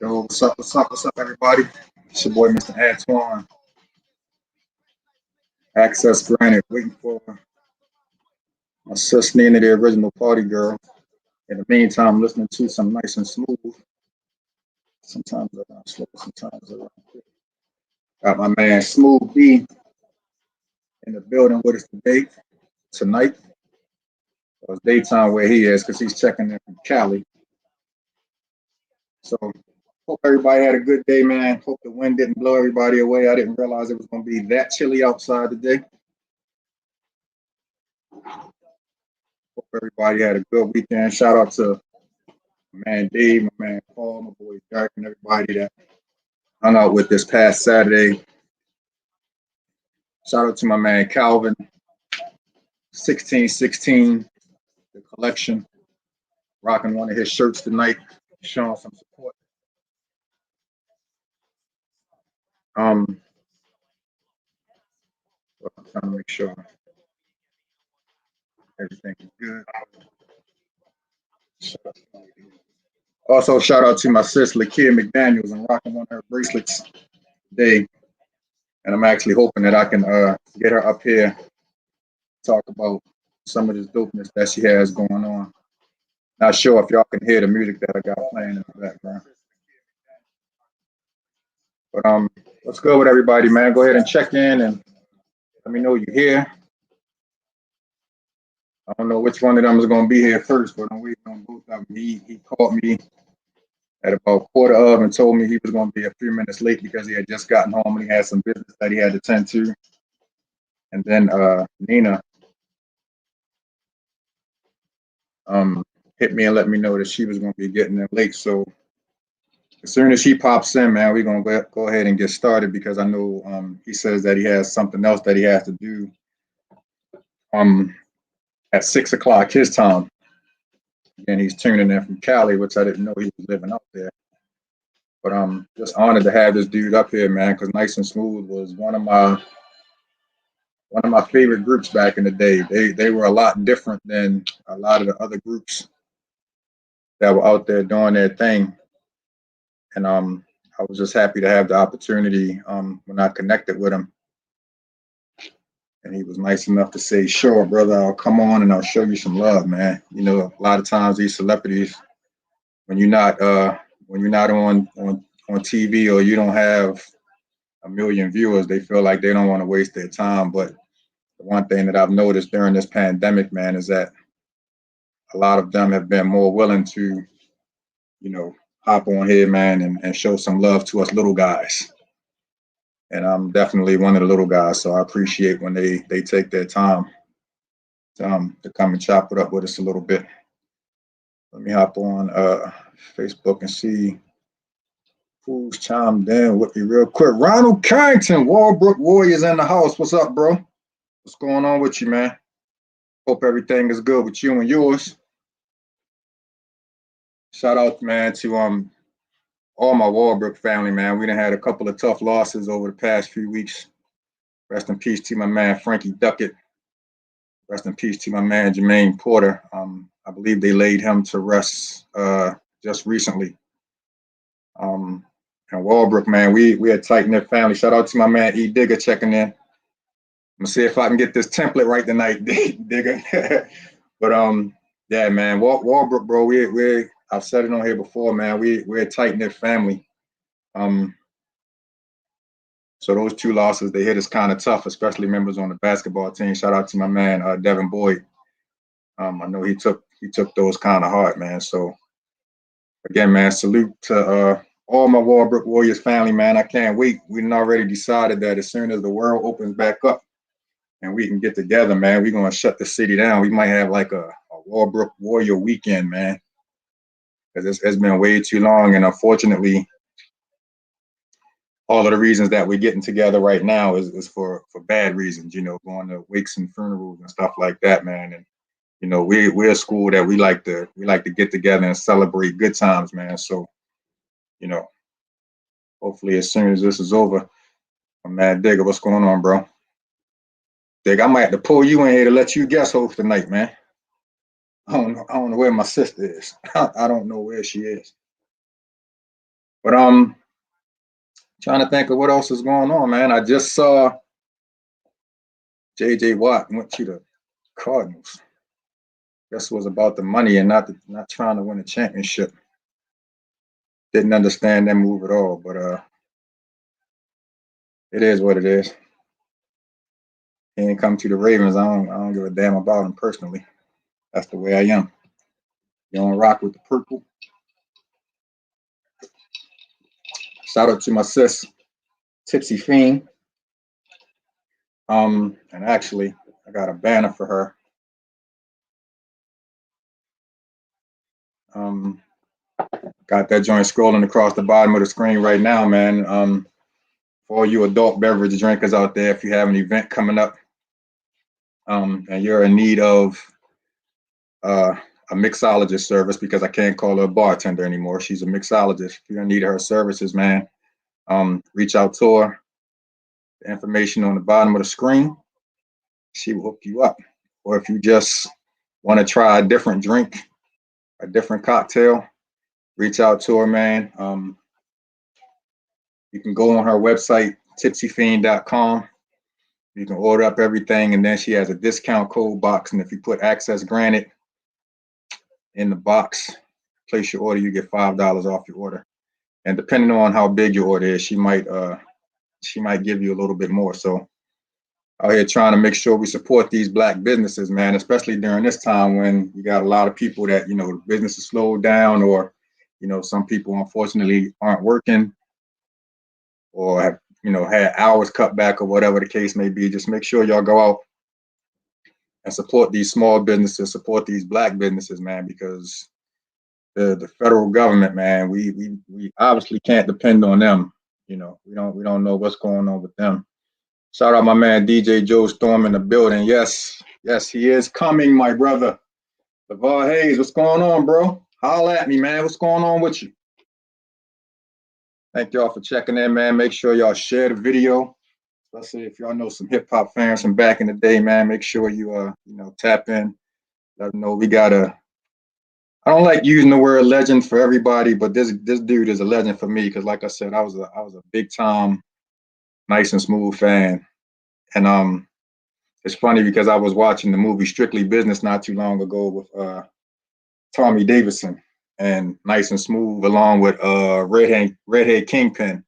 Yo, what's up, everybody? It's your boy, Mr. Antoine. Access granted. Waiting for my sis Nina, the original party girl. In the meantime, listening to some nice and smooth. Sometimes around slow, sometimes around quick. Got my man Smooth B in the building with us tonight. It's daytime where he is because he's checking in from Cali. So hope everybody had a good day, man. Hope the wind didn't blow everybody away. I didn't realize it was going to be that chilly outside today. Hope everybody had a good weekend. Shout out to my man Dave, my man Paul, my boy Jack, and everybody that hung out with this past Saturday. Shout out to my man Calvin, 1616, the collection, rocking one of his shirts tonight, showing some support. I'm trying to make sure everything is good. Also, shout out to my sis Lakia McDaniels. I'm rocking one of her bracelets today, and I'm actually hoping that I can get her up here, talk about some of this dopeness that she has going on. Not sure if y'all can hear the music that I got playing in the background. But what's good with everybody, man? Go ahead and check in and let me know you're here. I don't know which one of them is going to be here first, but I'm waiting on both of them. He called me at about quarter of and told me he was going to be a few minutes late because he had just gotten home and he had some business that he had to tend to. And then Nina hit me and let me know that she was going to be getting there late. So as soon as she pops in, man, we're going to go ahead and get started because I know he says that he has something else that he has to do at 6 o'clock his time. And he's tuning in from Cali, which I didn't know he was living up there. But I'm just honored to have this dude up here, man, because Nice and Smooth was one of my favorite groups back in the day. They were a lot different than a lot of the other groups that were out there doing their thing. And I was just happy to have the opportunity when I connected with him. And he was nice enough to say, sure, brother, I'll come on and I'll show you some love, man. You know, a lot of times these celebrities, when you're not on TV or you don't have a million viewers, they feel like they don't want to waste their time. But the one thing that I've noticed during this pandemic, man, is that a lot of them have been more willing to, you know, hop on here, man, and show some love to us little guys. And I'm definitely one of the little guys, so I appreciate when they take their time to come and chop it up with us a little bit. Let me hop on Facebook and see who's chimed in with me real quick. Ronald Carrington, Walbrook Warriors in the house. What's up, bro? What's going on with you, man? Hope everything is good with you and yours. Shout out, man, to all my Walbrook family, man. We done had a couple of tough losses over the past few weeks. Rest in peace to my man Frankie Duckett. Rest in peace to my man Jermaine Porter. I believe they laid him to rest just recently. And Walbrook, man, we a tight-knit family. Shout out to my man E. Digger checking in. I'm gonna see if I can get this template right tonight, Digger. But yeah, man, Walbrook, bro, we're I've said it on here before, man. We're a tight-knit family. So those two losses, they hit us kind of tough, especially members on the basketball team. Shout out to my man Devin Boyd. I know he took those kind of hard, man. So again, man, salute to all my Warbrook Warriors family, man. I can't wait. We done already decided that as soon as the world opens back up and we can get together, man, we're gonna shut the city down. We might have like a Warbrook Warrior weekend, man, because it's been way too long. And unfortunately, all of the reasons that we're getting together right now is for bad reasons, you know, going to wakes and funerals and stuff like that, man. And you know, we're a school that we like to get together and celebrate good times, man. So, you know, hopefully as soon as this is over, I'm mad Digger, what's going on, bro? Dig, I might have to pull you in here to let you guest host tonight, man. I don't know where my sister is. I don't know where she is. But trying to think of what else is going on, man. I just saw JJ Watt went to the Cardinals. Guess it was about the money and not trying to win a championship. Didn't understand that move at all, but it is what it is. He ain't come to the Ravens. I don't give a damn about him personally. That's the way I am. You don't rock with the purple. Shout out to my sis, Tipsy Fiend. And actually, I got a banner for her. Got that joint scrolling across the bottom of the screen right now, man. For all you adult beverage drinkers out there, if you have an event coming up, and you're in need of a mixologist service, because I can't call her a bartender anymore. She's a mixologist. If you're in need of her services, man, reach out to her. The information on the bottom of the screen. She will hook you up. Or if you just want to try a different drink, a different cocktail, reach out to her, man. You can go on her website, tipsyfiend.com. You can order up everything, and then she has a discount code box. And if you put access granted in the box, place your order, you get $5 off your order. And depending on how big your order is, she might give you a little bit more. So out here trying to make sure we support these Black businesses, man, especially during this time when you got a lot of people that, you know, business is slowed down, or, you know, some people unfortunately aren't working or have, you know, had hours cut back or whatever the case may be. Just make sure y'all go out and support these small businesses, support these Black businesses, man, because the federal government, man, we obviously can't depend on them. You know, we don't know what's going on with them. Shout out my man DJ Joe Storm in the building. Yes, he is coming, my brother. LeVar Hayes, what's going on, bro? Holla at me, man. What's going on with you? Thank y'all for checking in, man. Make sure y'all share the video. Especially if y'all know some hip hop fans from back in the day, man. Make sure you tap in. Let them know we got a. I don't like using the word legend for everybody, but this dude is a legend for me, because, like I said, I was a big time Nice and Smooth fan. And it's funny because I was watching the movie Strictly Business not too long ago with Tommy Davidson, and Nice and Smooth, along with Redhead Kingpin.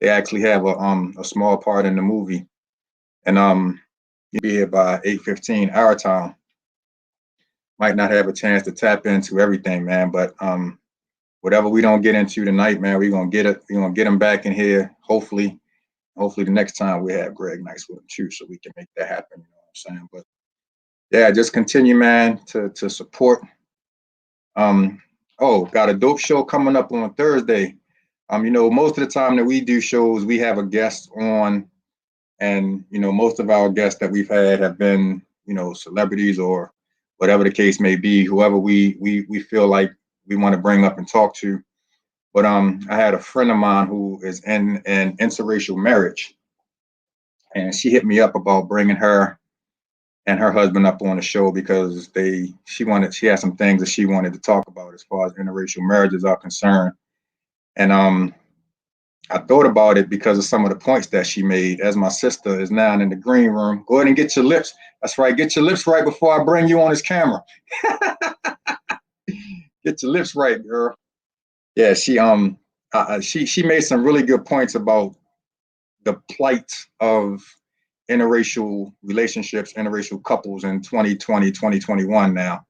They actually have a small part in the movie. And you'll be here by 8:15 our time. Might not have a chance to tap into everything, man, but whatever we don't get into tonight, man, we're gonna get it. We're gonna get them back in here. Hopefully the next time we have Greg Nice with him too, so we can make that happen. You know what I'm saying? But yeah, just continue, man, to support. Got a dope show coming up on Thursday. You know, most of the time that we do shows, we have a guest on, and you know, most of our guests that we've had have been, you know, celebrities or whatever the case may be, whoever we feel like we want to bring up and talk to. But I had a friend of mine who is in an interracial marriage, and she hit me up about bringing her and her husband up on the show because she had some things that she wanted to talk about as far as interracial marriages are concerned. And I thought about it because of some of the points that she made. As my sister is now in the green room, go ahead and get your lips. That's right, get your lips right before I bring you on this camera. Get your lips right, girl. Yeah, she made some really good points about the plight of interracial relationships, interracial couples in 2020, 2021 now.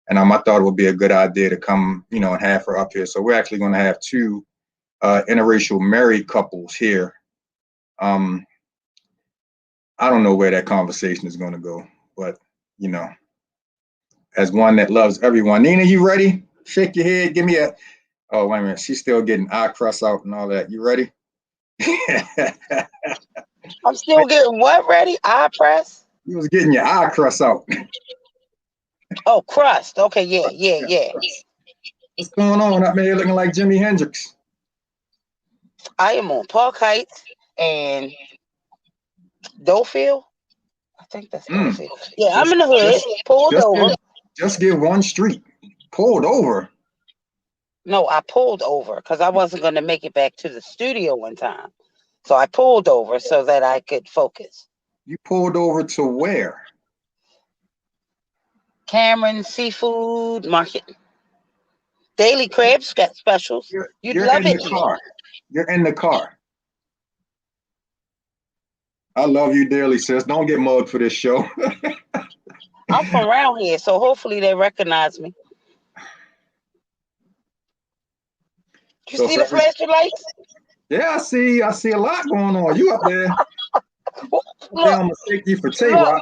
And I thought it would be a good idea to come, you know, and have her up here. So we're actually going to have two interracial married couples here. I don't know where that conversation is going to go, but you know, as one that loves everyone. Nina, you ready? Shake your head. Give me a. Oh, wait a minute. She's still getting eye crust out and all that. You ready? I'm still getting what ready? Eye press? You was getting your eye crust out. Oh, crust. Okay, yeah, yeah, Yeah, yeah. crust. What's going on up here looking like Jimi Hendrix? I am on Park Heights and Dofield. I think that's Mm. Dofield. Yeah, I'm Just, in the hood. just, Pulled just give, over. just give one street. Pulled over. No, I pulled over because I wasn't going to make it back to the studio in time. So I pulled over so that I could focus. You pulled over to where? Cameron Seafood Market. Daily crab specials. You'd You're love in it the here. car. You're in the car. I love you dearly, sis. Don't get mugged for this show. I'm from around here, so hopefully they recognize me. You So see for the every, flashing lights? yeah, I see a lot going on. You up there? Look, Damn mistake you for Tay look, Rock.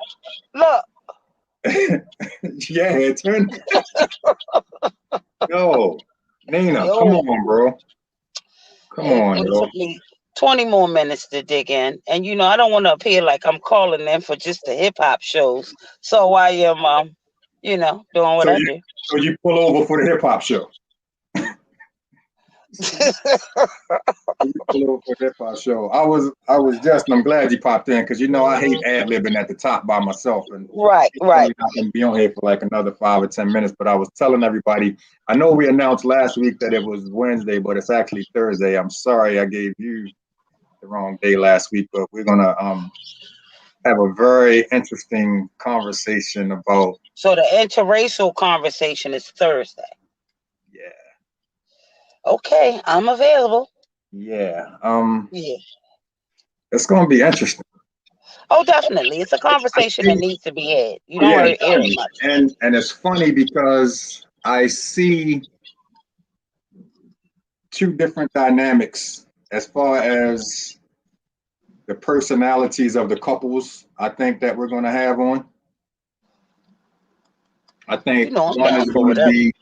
look. Yeah, turn. Yo, Nina, come Yo, on, bro. Come it, on, it yo. took me 20 more minutes to dig in. And, I don't want to appear like I'm calling in for just the hip hop shows. So I am, doing what So I you do. so you pull over for the hip hop show. You pull over for the hip hop show. I was just. I'm glad you popped in because I hate ad libbing at the top by myself, and Right, it's right. only not going to be on here for like another 5 or 10 minutes. But I was telling everybody. I know we announced last week that it was Wednesday, but it's actually Thursday. I'm sorry I gave you the wrong day last week, but we're gonna have a very interesting conversation about. So the interracial conversation is Thursday. Yeah, Okay, I'm available. yeah. Yeah. It's gonna be interesting. Oh, definitely. It's a I conversation that see. needs to be had. You Oh don't yeah, hear it definitely. much. And it's funny because I see two different dynamics as far as the personalities of the couples. I think that we're gonna have on. I think I'm one down is for going to whatever. be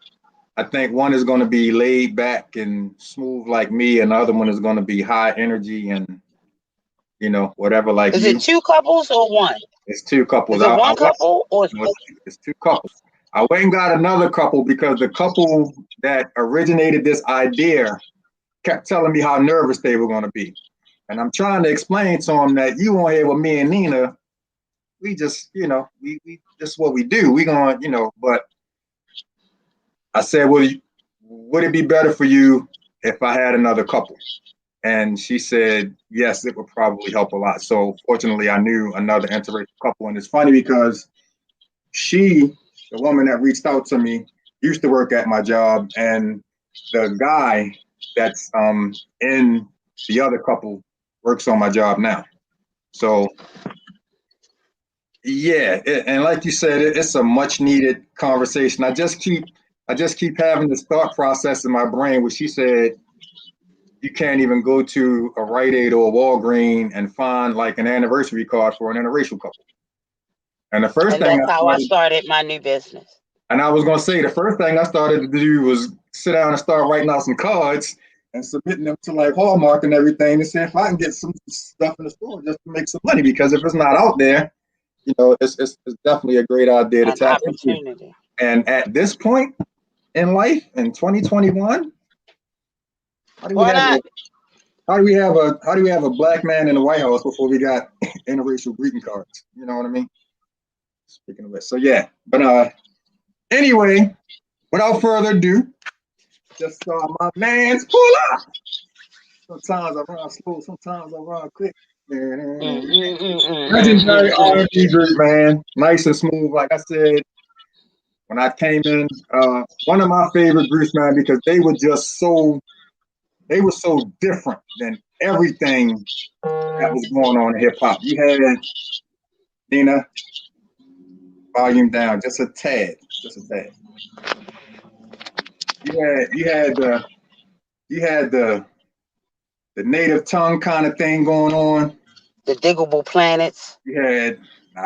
I think one is going to be laid back and smooth like me, and the other one is going to be high energy and whatever like Is it you. two couples or one? It's two couples. Is it one couple or No, it's two couples. I went and got another couple because the couple that originated this idea kept telling me how nervous they were going to be, and I'm trying to explain to them that you on here with me and Nina, we just we this is what we do. We going but I said, well, would it be better for you if I had another couple? And she said, yes, it would probably help a lot. So fortunately, I knew another interracial couple. And it's funny because the woman that reached out to me, used to work at my job. And the guy that's in the other couple works on my job now. So, yeah. And like you said, it's a much needed conversation. I just keep having this thought process in my brain where she said, you can't even go to a Rite Aid or a Walgreens and find like an anniversary card for an interracial couple. And the first and thing that's I how I started, started my new business. and I was going to say, the first thing I started to do was sit down and start writing out some cards and submitting them to like Hallmark and everything, and see if I can get some stuff in the store just to make some money. Because if it's not out there, it's definitely a great idea to An tap into. opportunity. And at this point in life, in 2021, how do we Why have a not? black man in the White House before we got interracial greeting cards? You know what I mean? Speaking of it, so yeah. But anyway, without further ado, just saw my man's pull up. Sometimes I run slow, sometimes I run quick. Legendary R&B group, man, nice and smooth. Like I said, when I came in, one of my favorite groups, man, because they were so different than everything that was going on in hip hop. You had Nina, volume down, just a tad, just a tad. You had the native tongue kind of thing going on. The diggable planets. You had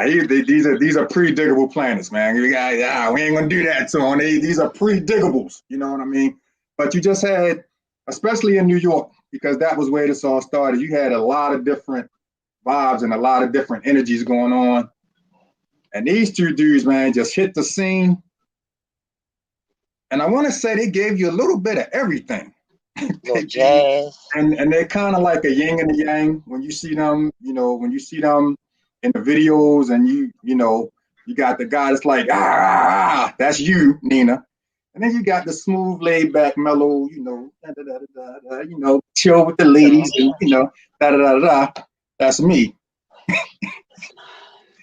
these are pre-diggable planets, man. We ain't gonna do that to them. These are pre-diggables. You know what I mean? But you just had, especially in New York, because that was where this all started. You had a lot of different vibes and a lot of different energies going on. And these two dudes, man, just hit the scene. And I want to say they gave you a little bit of everything. Jazz. And they're kind of like a yin and a yang when you see them, when you see them in the videos and you got the guy that's like, that's you, Nina. And then you got the smooth, laid back, mellow, chill with the ladies and, that's me.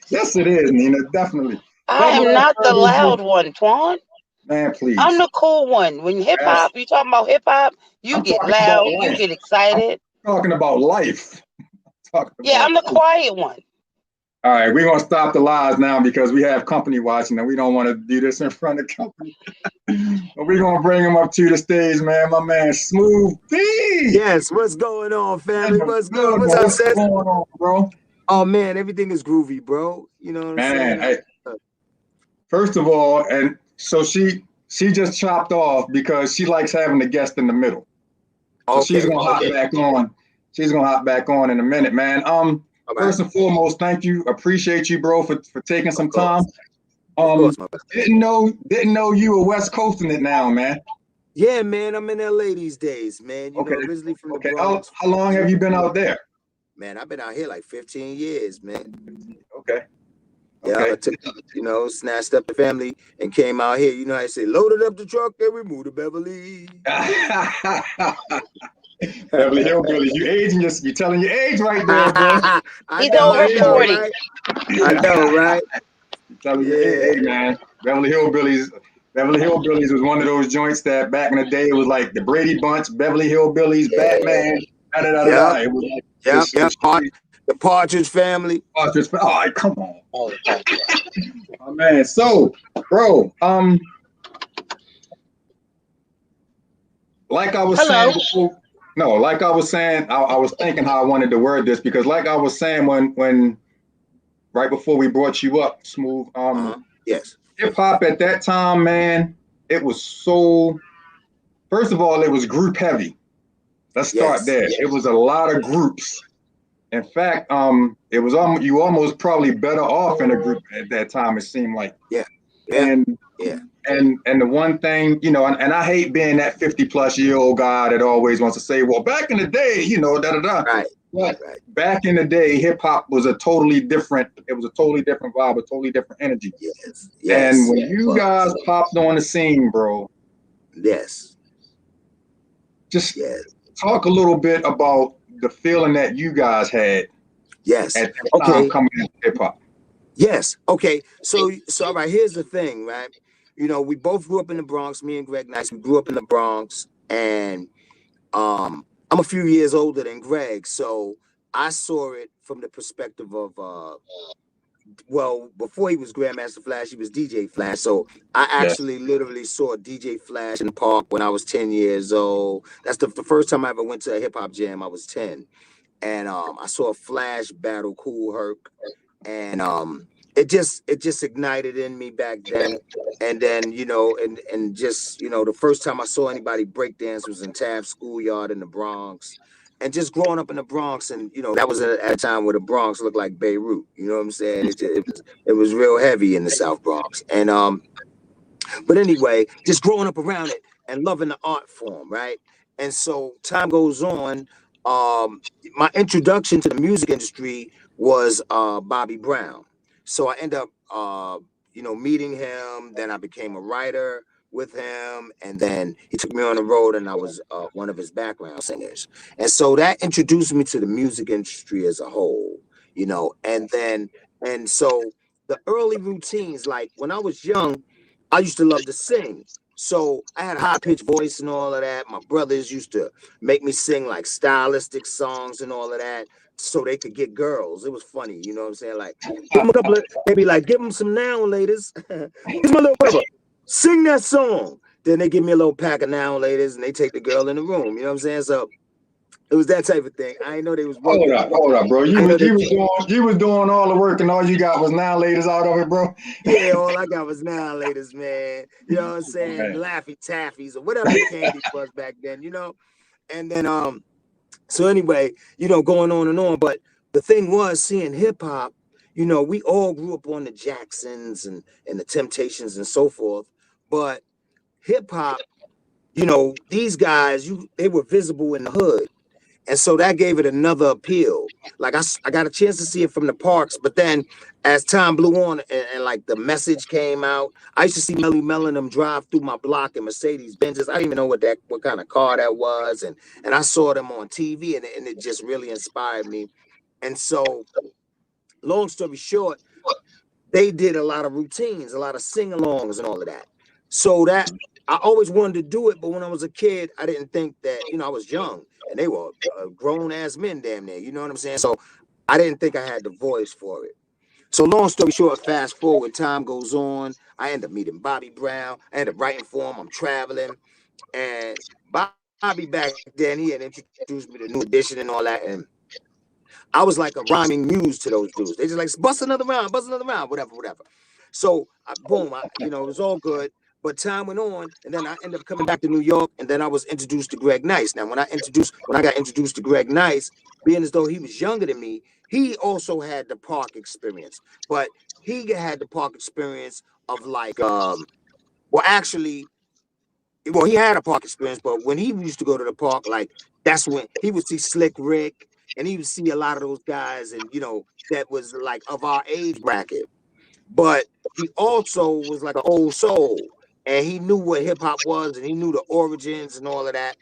Yes, it is, Nina, definitely. I am not the loud one, Twan. Man, please. I'm the cool one. When hip hop, you talking about hip hop, you get loud, you get excited. I'm talking about life. I'm the quiet one. All right, we're gonna stop the lies now because we have company watching and we don't want to do this in front of company. But we're gonna bring him up to the stage, man. My man, Smooth B. Yes, what's going on, family? What's good? What's up, sis? Going on, bro? Oh man, everything is groovy, bro. You know what I'm saying? Hey, first of all, and so she just chopped off because she likes having the guest in the middle. So she's gonna hop back on. She's gonna hop back on in a minute, man. First and foremost, thank you. Appreciate you, bro, for taking some time. Didn't know you were West Coasting it now, man. Yeah, man. I'm in LA these days, man. You know, originally from the Bronx. How long have you been out there? Man, I've been out here like 15 years, man. Okay. Yeah, I took, snatched up the family and came out here. You know, I say, loaded up the truck and we moved to Beverly. Beverly Hillbillies, you're telling your age right there, bro. He's over 40. Right? I know, right? You're telling your age, man. Beverly Hillbillies was one of those joints that back in the day it was like the Brady Bunch, Beverly Hillbillies, Batman. It was the Partridge Family. Oh, come on. Oh, man. So, bro, like I was saying before, like I was saying, I was thinking how I wanted to word this because like I was saying when right before we brought you up, Smooth, yes. Hip hop at that time, man, it was so, first of all, it was group heavy. Let's start there. Yes. It was a lot of groups. In fact, it was you almost probably better off in a group at that time. It seemed like, and the one thing, and I hate being that 50-plus-year-old guy that always wants to say, well, back in the day, Right. But back in the day, hip hop was a totally different. It was a totally different vibe, a totally different energy. Yes. And when you guys popped on the scene, bro. Yes. Just talk a little bit about the feeling that you guys had. Yes. At the time coming into hip hop. Yes. Okay. So all right, here's the thing, right? We both grew up in the Bronx, me and Greg Nice. We grew up in the Bronx, and I'm a few years older than Greg, so I saw it from the perspective of before he was Grandmaster Flash, he was DJ Flash. So I actually literally saw DJ Flash in the park when I was 10 years old. That's the first time I ever went to a hip hop jam. I was 10. And I saw Flash battle Kool Herc. And it just ignited in me back then. And then, and just, the first time I saw anybody breakdance was in Taft Schoolyard in the Bronx. And just growing up in the Bronx, and that was at a time where the Bronx looked like Beirut. You know what I'm saying? It was real heavy in the South Bronx. And but anyway, just growing up around it and loving the art form, right? And so time goes on. My introduction to the music industry was Bobby Brown. So I end up meeting him. Then I became a writer with him, and then he took me on the road, and I was one of his background singers. And so that introduced me to the music industry as a whole, and so the early routines, like when I was young, I used to love to sing. So I had a high-pitched voice and all of that. My brothers used to make me sing like stylistic songs and all of that so they could get girls. It was funny, you know what I'm saying? Like, give them a couple of, they be like, give them some noun ladies. Here's my little brother. Sing that song. Then they give me a little pack of noun ladies and they take the girl in the room. You know what I'm saying? So It was that type of thing. I didn't know they was working. Hold up, bro. You was doing all the work, and all you got was now latest out of it, bro. Yeah, all I got was now latest, man. You know what I'm saying? Laffy Taffies or whatever the candy was back then, you know. And then so anyway, you know, going on and on. But the thing was, seeing hip hop, you know, we all grew up on the Jacksons and the Temptations and so forth. But hip hop, you know, these guys, they were visible in the hood. And so that gave it another appeal. Like I got a chance to see it from the parks, but then as time blew on and like the message came out, I used to see Melly Mel and them drive through my block in Mercedes Benzes. I didn't even know what kind of car that was, and I saw them on TV, and it just really inspired me. And so, long story short, they did a lot of routines, a lot of sing-alongs, and all of that. So that I always wanted to do it, but when I was a kid, I didn't think that, you know, I was young. And they were grown ass men damn near, you know what I'm saying? So I didn't think I had the voice for it. So long story short, fast forward, time goes on. I end up meeting Bobby Brown. I end up writing for him. I'm traveling. And Bobby back then, he had introduced me to New Edition and all that. And I was like a rhyming muse to those dudes. They just like, bust another round, whatever. So boom, you know, it was all good. But time went on, and then I ended up coming back to New York, and then I was introduced to Greg Nice. Now, when I got introduced to Greg Nice, being as though he was younger than me, he also had the park experience. But he had the park experience of like, he had a park experience, but when he used to go to the park, like that's when he would see Slick Rick, and he would see a lot of those guys, and you know, that was like of our age bracket. But he also was like an old soul. And he knew what hip hop was, and he knew the origins and all of that.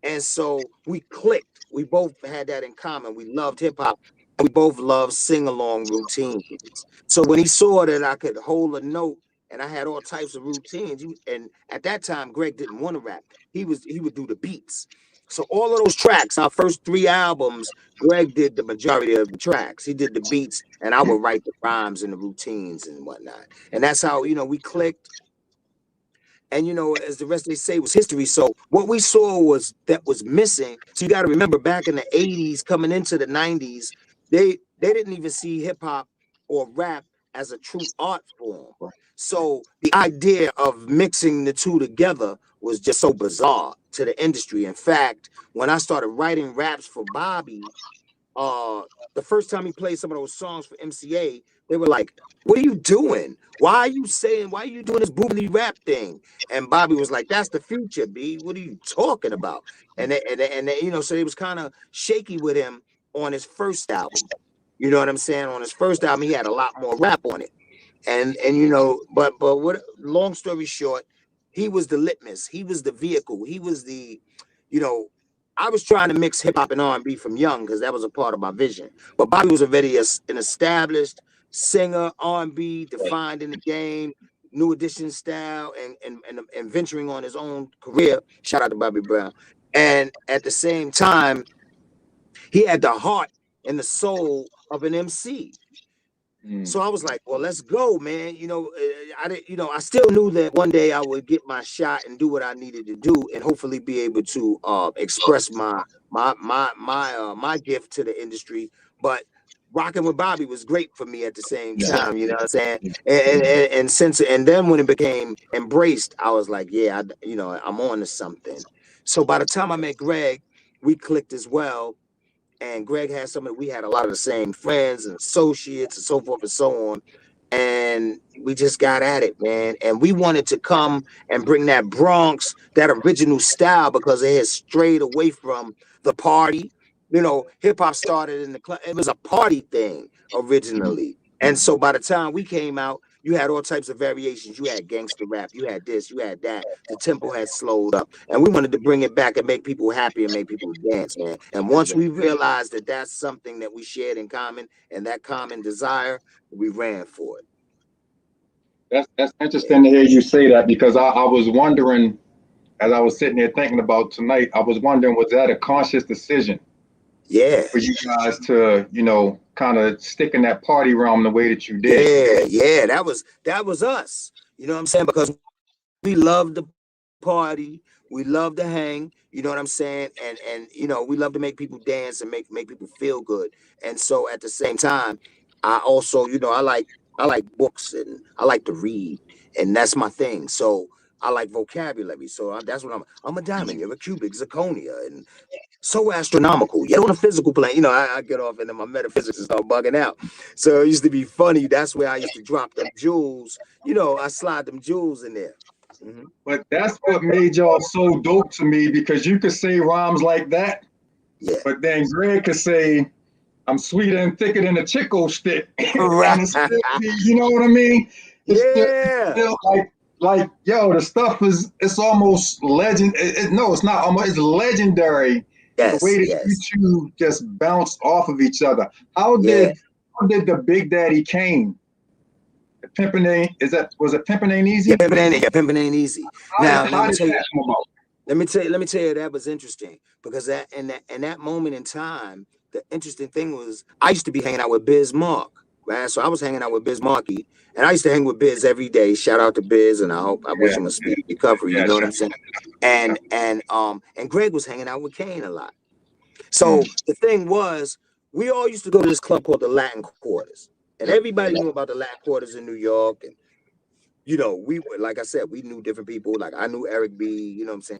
And so we clicked. We both had that in common. We loved hip hop. We both loved sing along routines. So when he saw that I could hold a note and I had all types of routines, and at that time, Greg didn't want to rap. He would do the beats. So all of those tracks, our first 3 albums, Greg did the majority of the tracks. He did the beats, and I would write the rhymes and the routines and whatnot. And that's how, you know, we clicked. And, you know, as the rest they say was history. So what we saw was missing. So you got to remember, back in the 80s, coming into the 90s, they didn't even see hip hop or rap as a true art form. So the idea of mixing the two together was just so bizarre to the industry. In fact, when I started writing raps for Bobby, the first time he played some of those songs for MCA, they were like, "What are you doing? Why are you doing this boomity rap thing?" And Bobby was like, "That's the future, B. What are you talking about?" And they, you know, so it was kind of shaky with him on his first album. You know what I'm saying? On his first album, he had a lot more rap on it. And you know, but what? Long story short, he was the litmus. He was the vehicle. He was the, you know, I was trying to mix hip hop and R&B from young because that was a part of my vision. But Bobby was already an established singer, R&B, defined in the game, New Edition style, and venturing on his own career. Shout out to Bobby Brown. And at the same time, he had the heart and the soul of an MC. So I was like, well, let's go, man. You know, I still knew that one day I would get my shot and do what I needed to do, and hopefully be able to express my gift to the industry. But rocking with Bobby was great for me at the same time. You know what I'm saying? And then when it became embraced, I was like, yeah, I'm on to something. So by the time I met Greg, we clicked as well. And Greg had we had a lot of the same friends and associates and so forth and so on. And we just got at it, man. And we wanted to come and bring that Bronx, that original style, because it had strayed away from the party. You know, hip hop started in the club. It was a party thing originally. And so by the time we came out, you had all types of variations. You had gangster rap, you had this, you had that. The tempo had slowed up, and we wanted to bring it back and make people happy and make people dance, man. And once we realized that that's something that we shared in common and that common desire, we ran for it. That's interesting to hear you say that, because I was wondering, as I was sitting here thinking about tonight, I was wondering, was that a conscious decision? Yeah. For you guys to, you know, kind of stick in that party realm the way that you did. Yeah, that was us. You know what I'm saying? Because we loved the party. We love to hang, you know what I'm saying? And you know, we love to make people dance and make people feel good. And so at the same time, I also, you know, I like books and I like to read, and that's my thing. So I like vocabulary. So that's what I'm a diamond, you're a cubic, zirconia, and so astronomical. Yet on a physical plane, you know, I get off into my metaphysics and start bugging out. So it used to be funny. That's where I used to drop them jewels. You know, I slide them jewels in there. Mm-hmm. But that's what made y'all so dope to me, because you could say rhymes like that, Yeah. but then Greg could say, I'm sweeter and thicker than a Chico stick. Right. And it's still, you know what I mean? It's Yeah. still like, yo, the stuff it's almost legend. No, it's not almost, it's legendary. Yes. The way that Yes. you two just bounced off of each other. How Yeah. did the Big Daddy Kane, the Pimpin' Ain't, was it Pimpin' Ain't Easy? Yeah, pimping ain't easy. Now, How did that come about? let me tell you that was interesting, because that in that moment in time, the interesting thing was I used to be hanging out with Biz Mark, right? So I was hanging out with Biz Markie, and I used to hang with Biz every day. Shout out to Biz, and I wish him a speedy recovery. You know what I'm saying? And Greg was hanging out with Kane a lot. So the thing was, we all used to go to this club called the Latin Quarters, and everybody knew about the Latin Quarters in New York. And you know, we were, like I said, we knew different people. Like I knew Eric B, you know what I'm saying?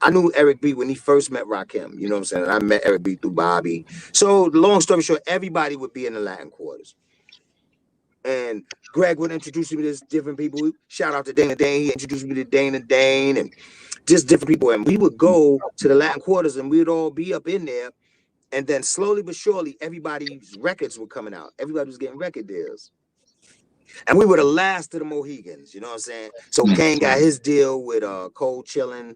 I knew Eric B when he first met Rakim, you know what I'm saying? And I met Eric B through Bobby. So long story short, everybody would be in the Latin Quarters. And Greg would introduce me to this different people. Shout out to Dana Dane. He introduced me to Dana Dane and just different people. And we would go to the Latin Quarters and we'd all be up in there. And then slowly but surely, everybody's records were coming out. Everybody was getting record deals. And we were the last of the Mohegans, you know what I'm saying? So Kane got his deal with Cold Chillin'.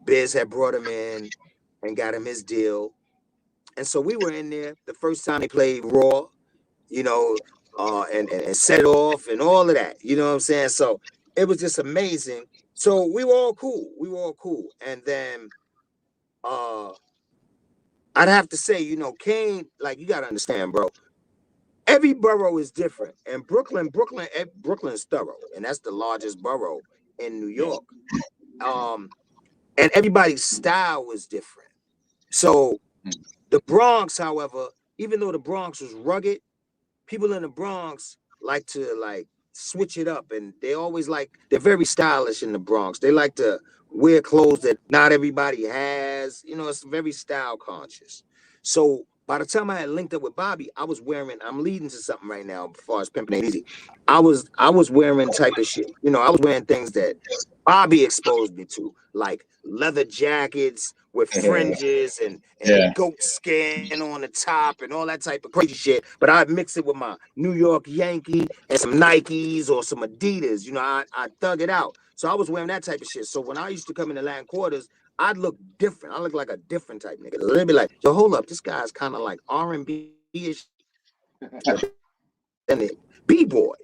Biz had brought him in and got him his deal. And so we were in there the first time they played Raw, you know, and set it off and all of that, you know what I'm saying? So it was just amazing. So we were all cool. And then I'd have to say, you know, Kane, like, you got to understand, bro. Every borough is different, and Brooklyn's thorough, and that's the largest borough in New York. And everybody's style was different. So the Bronx, however, even though the Bronx was rugged, people in the Bronx like to switch it up, and they're very stylish in the Bronx. They like to wear clothes that not everybody has. You know, it's very style conscious. So by the time I had linked up with Bobby, I'm leading to something right now as far as Pimpin' Ain't Easy. I was wearing type of shit. You know, I was wearing things that Bobby exposed me to, like leather jackets with fringes and goat skin on the top and all that type of crazy shit. But I'd mix it with my New York Yankee and some Nikes or some Adidas. You know, I thug it out. So I was wearing that type of shit. So when I used to come in the Latin Quarters, I'd look different. I look like a different type nigga. They'd be like, yo, hold up, this guy's kind of like R&B-ish and the B-boy.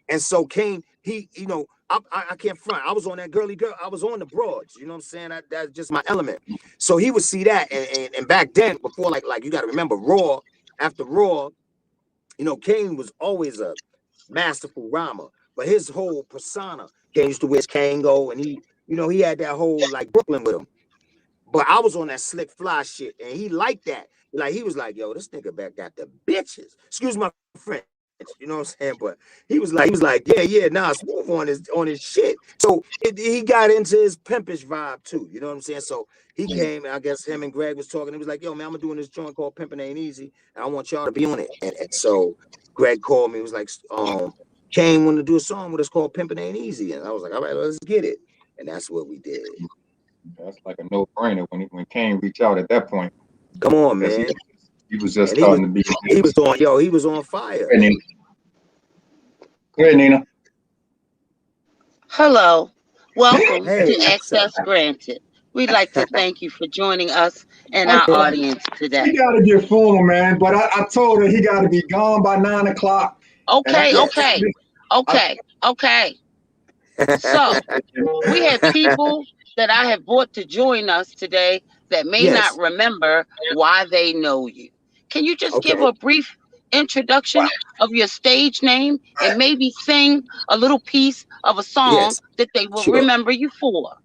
And so Kane, he, you know, I can't front. I was on that girly girl. I was on the broads. You know what I'm saying? That's just my element. So he would see that. And back then, before, like you got to remember, Raw, after Raw, you know, Kane was always a masterful rhymer. But his whole persona, Kane used to wear his Kango, and he, you know, he had that whole, like, Brooklyn with him. But I was on that slick fly shit, and he liked that. Like, he was like, yo, this nigga back got the bitches. Excuse my French. You know what I'm saying? But he was like, yeah, nah, smooth on his shit. So he got into his pimpish vibe too. You know what I'm saying? So he came, and I guess him and Greg was talking. He was like, yo, man, I'm doing this joint called Pimpin' Ain't Easy, and I want y'all to be on it. And so Greg called me. He was like, Kane wanted to do a song with us called Pimpin' Ain't Easy. And I was like, all right, let's get it. And that's what we did. That's like a no-brainer when Kane reached out at that point. Come on, man. He was just starting to be. He was on fire. Go ahead, Nina. Hello. Welcome to Access Granted. We'd like to thank you for joining us and our audience today. He got to get formal, man. But I told her he got to be gone by 9 o'clock. Okay. So we have people that I have brought to join us today that may not remember why they know you. Can you just give a brief introduction of your stage name and maybe sing a little piece of a song that they will remember you for?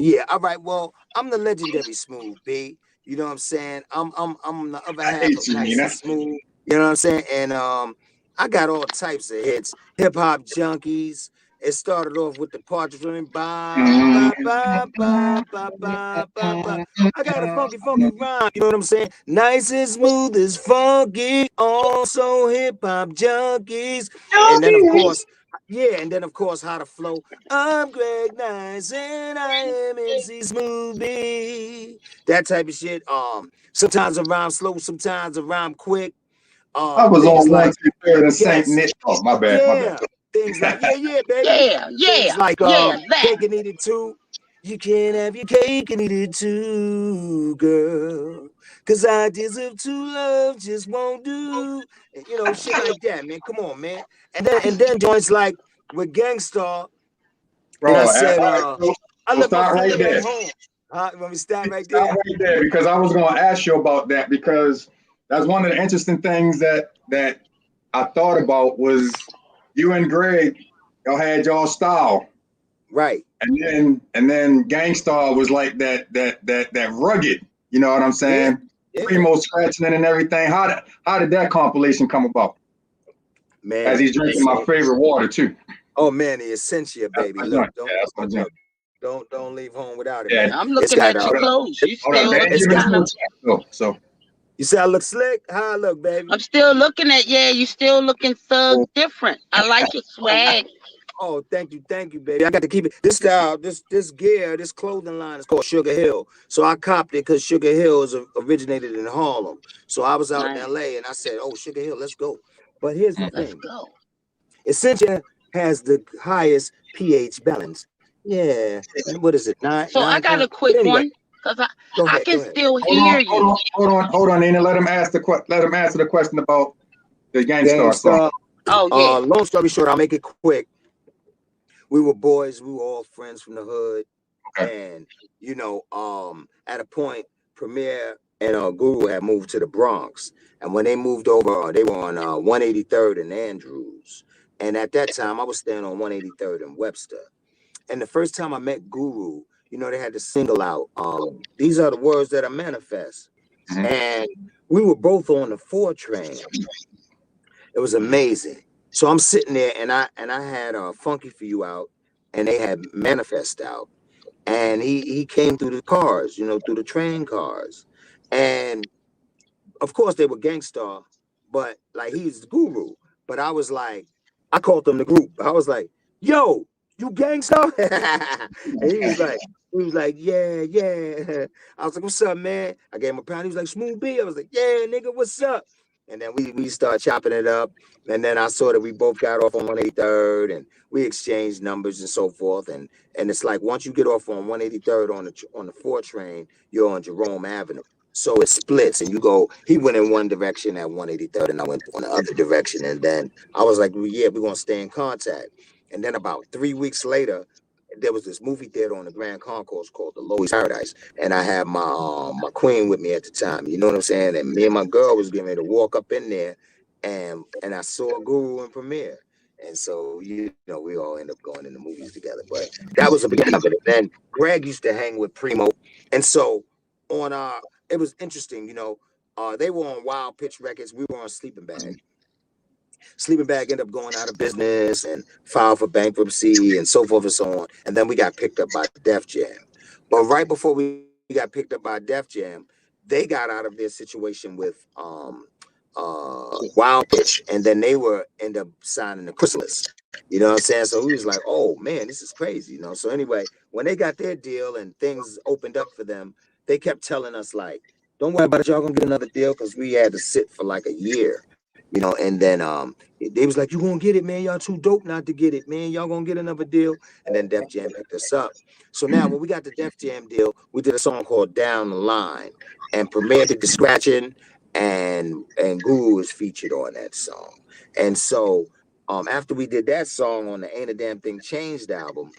Yeah, all right. Well, I'm the legendary Smooth B. You know what I'm saying? I'm the other I half hate of you, Nice and Nina. Smooth. You know what I'm saying? And I got all types of hits. Hip hop junkies. It started off with the Partridge Family. Ba ba ba ba ba ba ba ba. I got a funky rhyme. You know what I'm saying? Nice and smooth is funky. Also hip hop junkies. And then of course, yeah, and then of course, how to flow. I'm Greg Nice and I am MC Smoothie. That type of shit. Sometimes I rhyme slow, sometimes I rhyme quick. I was Things on one, like two, third, and Saint yes, Nick. Oh, my bad, my bad. yeah. Things like yeah, baby. Things Yeah, like that. cake and eat it too. You can have your cake and eat it too, girl. Cause ideas of true love just won't do. And, you know, shit like that, man. Come on, man. And then joints like with Gangstar. And I Bro, all said, right, I so left my start right phone at there. home. Let me stop right Stop there. right there because I was going to ask you about that because that's one of the interesting things that I thought about was you and Greg, y'all had y'all style, Right. and then Gangstar was like that rugged. You know what I'm Yeah. saying? Yeah. Primo scratching it and everything. How did that compilation come about? Man. As he's drinking my favorite water too. Oh man, the Essentia, baby. Look, don't leave home without it, Yeah. man. I'm looking at your clothes. You still looking kind of. So You say I look slick? How I look, baby? I'm still looking at you still looking thug different. I like your swag. Oh, thank you, baby. I got to keep it. This style, this gear, this clothing line is called Sugar Hill. So I copped it because Sugar Hill is originated in Harlem. So I was out in LA and I said, "Oh, Sugar Hill, let's go." But here's the thing. Let's go. Essentia has the highest pH balance. Yeah. What is it? So I got a quick one because I can still hear you. Hold on, Nina. Let him answer the question about the Gangstar song. Oh yeah. Long story short, I'll make it quick. We were boys. We were all friends from the hood, and you know, at a point, Premier and Guru had moved to the Bronx, and when they moved over, they were on 183rd and Andrews, and at that time, I was staying on 183rd and Webster. And the first time I met Guru, you know, they had to single out, these are the words that I manifest. Mm-hmm. And we were both on the 4 train. It was amazing. So I'm sitting there and I had Funky for You out and they had Manifest out. And he came through the cars, you know, through the train cars. And of course they were Gangstar, but like he's the Guru. But I was like, I called them the group. I was like, yo, you Gangstar? And he was like, yeah. I was like, what's up, man? I gave him a pound. He was like, Smooth B. I was like, yeah, nigga, what's up? And then we started chopping it up. And then I saw that we both got off on 183rd and we exchanged numbers and so forth. And it's like once you get off on 183rd on the 4 train, you're on Jerome Avenue. So it splits and you go, he went in one direction at 183rd and I went on the other direction. And then I was like, well, yeah, we're going to stay in contact. And then about 3 weeks later, there was this movie theater on the Grand Concourse called the Loewy's Paradise. And I had my queen with me at the time. You know what I'm saying? And me and my girl was getting ready to walk up in there and I saw Guru and Premier. And so, you know, we all end up going in the movies together. But that was the beginning of it. And then Greg used to hang with Primo. And so on it was interesting, you know, they were on Wild Pitch Records. We were on Sleeping Bag. Sleeping Bag ended up going out of business and filed for bankruptcy and so forth and so on. And then we got picked up by Def Jam. But right before we got picked up by Def Jam, they got out of their situation with Wild Pitch, and then they end up signing the Chrysalis. You know what I'm saying? So we was like, oh man, this is crazy, you know. So anyway, when they got their deal and things opened up for them, they kept telling us like, don't worry about it, y'all gonna get another deal, because we had to sit for like a year. You know, and then they was like, you gonna get it, man. Y'all too dope not to get it, man. Y'all gonna get another deal. And then Def Jam picked us up. So now when we got the Def Jam deal, we did a song called Down the Line. And Premier did the scratching and Guru is featured on that song. And so after we did that song on the Ain't a Damn Thing Changed album,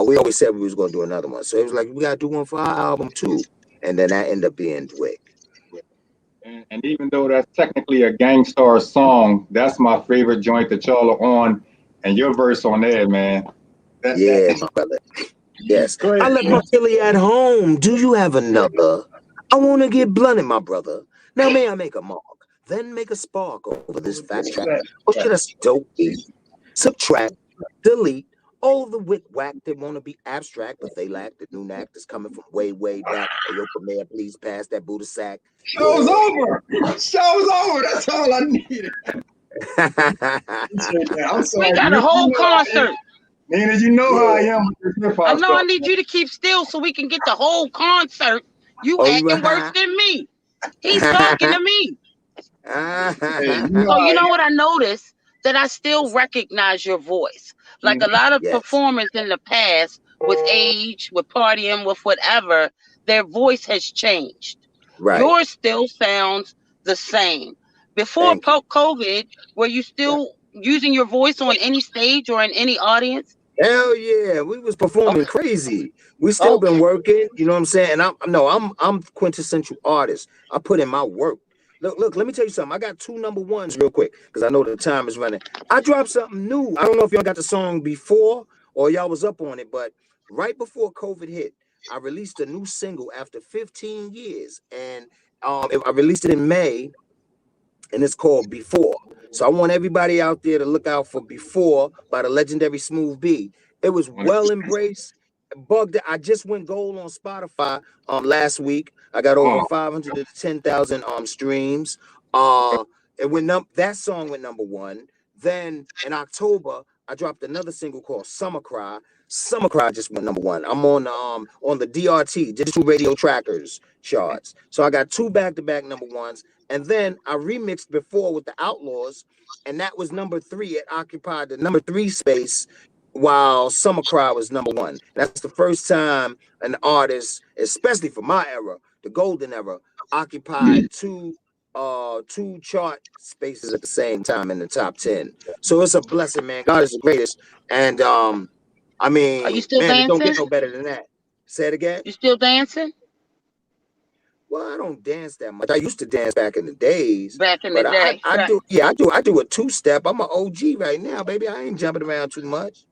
we always said we was gonna do another one. So it was like, we gotta do one for our album too. And then that ended up being Dwick. And even though that's technically a Gangstar song, that's my favorite joint that y'all are on, and your verse on there, man. Yeah, brother. Yes. I left my Philly at home. Do you have another? I want to get blunted, my brother. Now may I make a mark, then make a spark over this fat track? Or should I say dope beat? Subtract, delete all of the wit whack that want to be abstract, but they lack the new knack that's coming from way, way back. Hey, yo, Premier, please pass that Buddha sack. Show's over. Show's over. That's all I needed. I'm sorry. We got a whole concert. Nina, you know how I am with this hip-hop I know stuff. I need you to keep still so we can get the whole concert. You acting worse than me. He's talking to me. So you know what I noticed? That I still recognize your voice. Like a lot of performers in the past, with age, with partying, with whatever, their voice has changed. Right. Yours still sounds the same. Before COVID, were you still using your voice on any stage or in any audience? Hell yeah, we was performing crazy. We still been working, you know what I'm saying? And I'm quintessential artist. I put in my work. Look, let me tell you something. I got 2 number ones real quick because I know the time is running. I dropped something new. I don't know if y'all got the song before or y'all was up on it, but right before COVID hit, I released a new single after 15 years. And I released it in May, and it's called Before. So I want everybody out there to look out for Before by the legendary Smooth B. It was well embraced. Bugged it. I just went gold on Spotify last week. I got over 510,000 streams. It went that song went number 1. Then in October, I dropped another single called Summer Cry. Summer Cry just went number 1. I'm on the DRT, Digital Radio Trackers charts. So I got 2 back-to-back number 1s. And then I remixed Before with the Outlaws, and that was number 3. It occupied the number 3 space, while Summer Cry was number 1. That's the first time an artist, especially for my era, the golden era, occupied two chart spaces at the same time in the top 10. So it's a blessing, man. God is the greatest. And I mean, are you still dancing? It don't get no better than that. Say it again. You still dancing? Well, I don't dance that much. I used to dance back in the days. Back in the day. I do. Yeah, I do a 2-step. I'm an OG right now, baby. I ain't jumping around too much.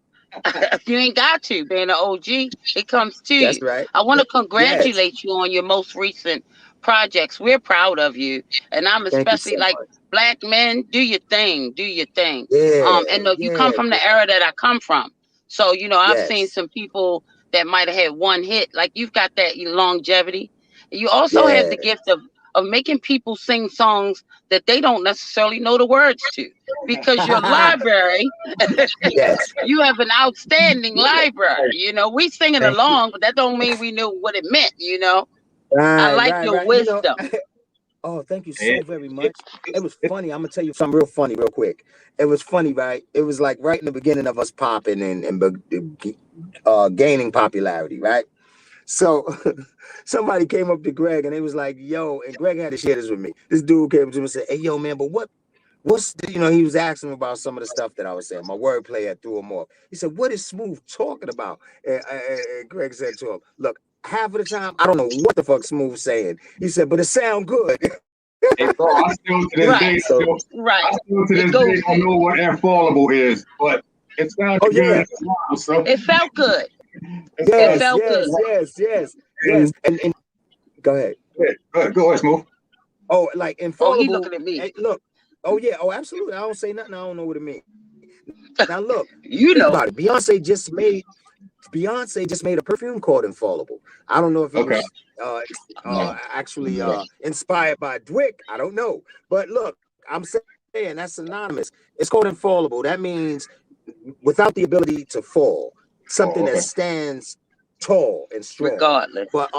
You ain't got to. Being an OG, it comes to That's you. That's right. I want to congratulate you on your most recent projects. We're proud of you. And I'm especially so like, much. Black men, do your thing. Do your thing. Yeah, and you come from the era that I come from. So, you know, I've seen some people that might have had one hit. Like, you've got that longevity. You also have the gift of making people sing songs that they don't necessarily know the words to, because your library, you have an outstanding library. You know, we singing along, but that don't mean we knew what it meant. You know, I like your wisdom. You know, oh, thank you so very much. It was funny. I'm gonna tell you something real funny, real quick. It was funny, right? It was like right in the beginning of us popping and gaining popularity, right? So somebody came up to Greg and they was like, yo, and Greg had to share this with me. This dude came to him and said, hey, yo, man, but what's the, you know, he was asking about some of the stuff that I was saying. My wordplay had threw him off. He said, what is Smooth talking about? And Greg said to him, look, half of the time, I don't know what the fuck Smooth saying. He said, but it sound good. Hey, bro, I still to this day, I still to this day don't know what infallible is, but it sounded good. So. It felt good. Yes, yes. And go ahead. Go ahead, Smooth. Oh, like infallible. Oh, he looking at me. Hey, look. Oh yeah. Oh, absolutely. I don't say nothing. I don't know what it means. Now look. You know about it. Beyonce just made a perfume called Infallible. I don't know if it was actually inspired by Dwick. I don't know. But look, I'm saying that's synonymous. It's called Infallible. That means without the ability to fall. Something that stands tall and strong. Regardless. But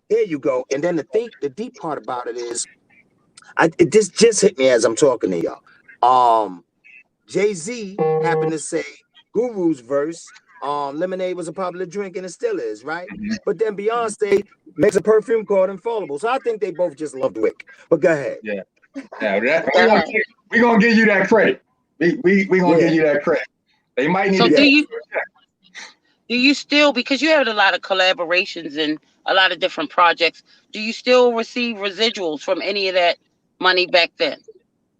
there you go. And then the deep part about it is, it just hit me as I'm talking to y'all. Jay-Z happened to say Guru's verse, lemonade was a popular drink and it still is, right? Mm-hmm. But then Beyonce makes a perfume called Infallible. So I think they both just loved Wick. But go ahead. Yeah. We're gonna give you that credit. We gonna give you that credit. They might need to do you still, because you had a lot of collaborations and a lot of different projects, do you still receive residuals from any of that money back then?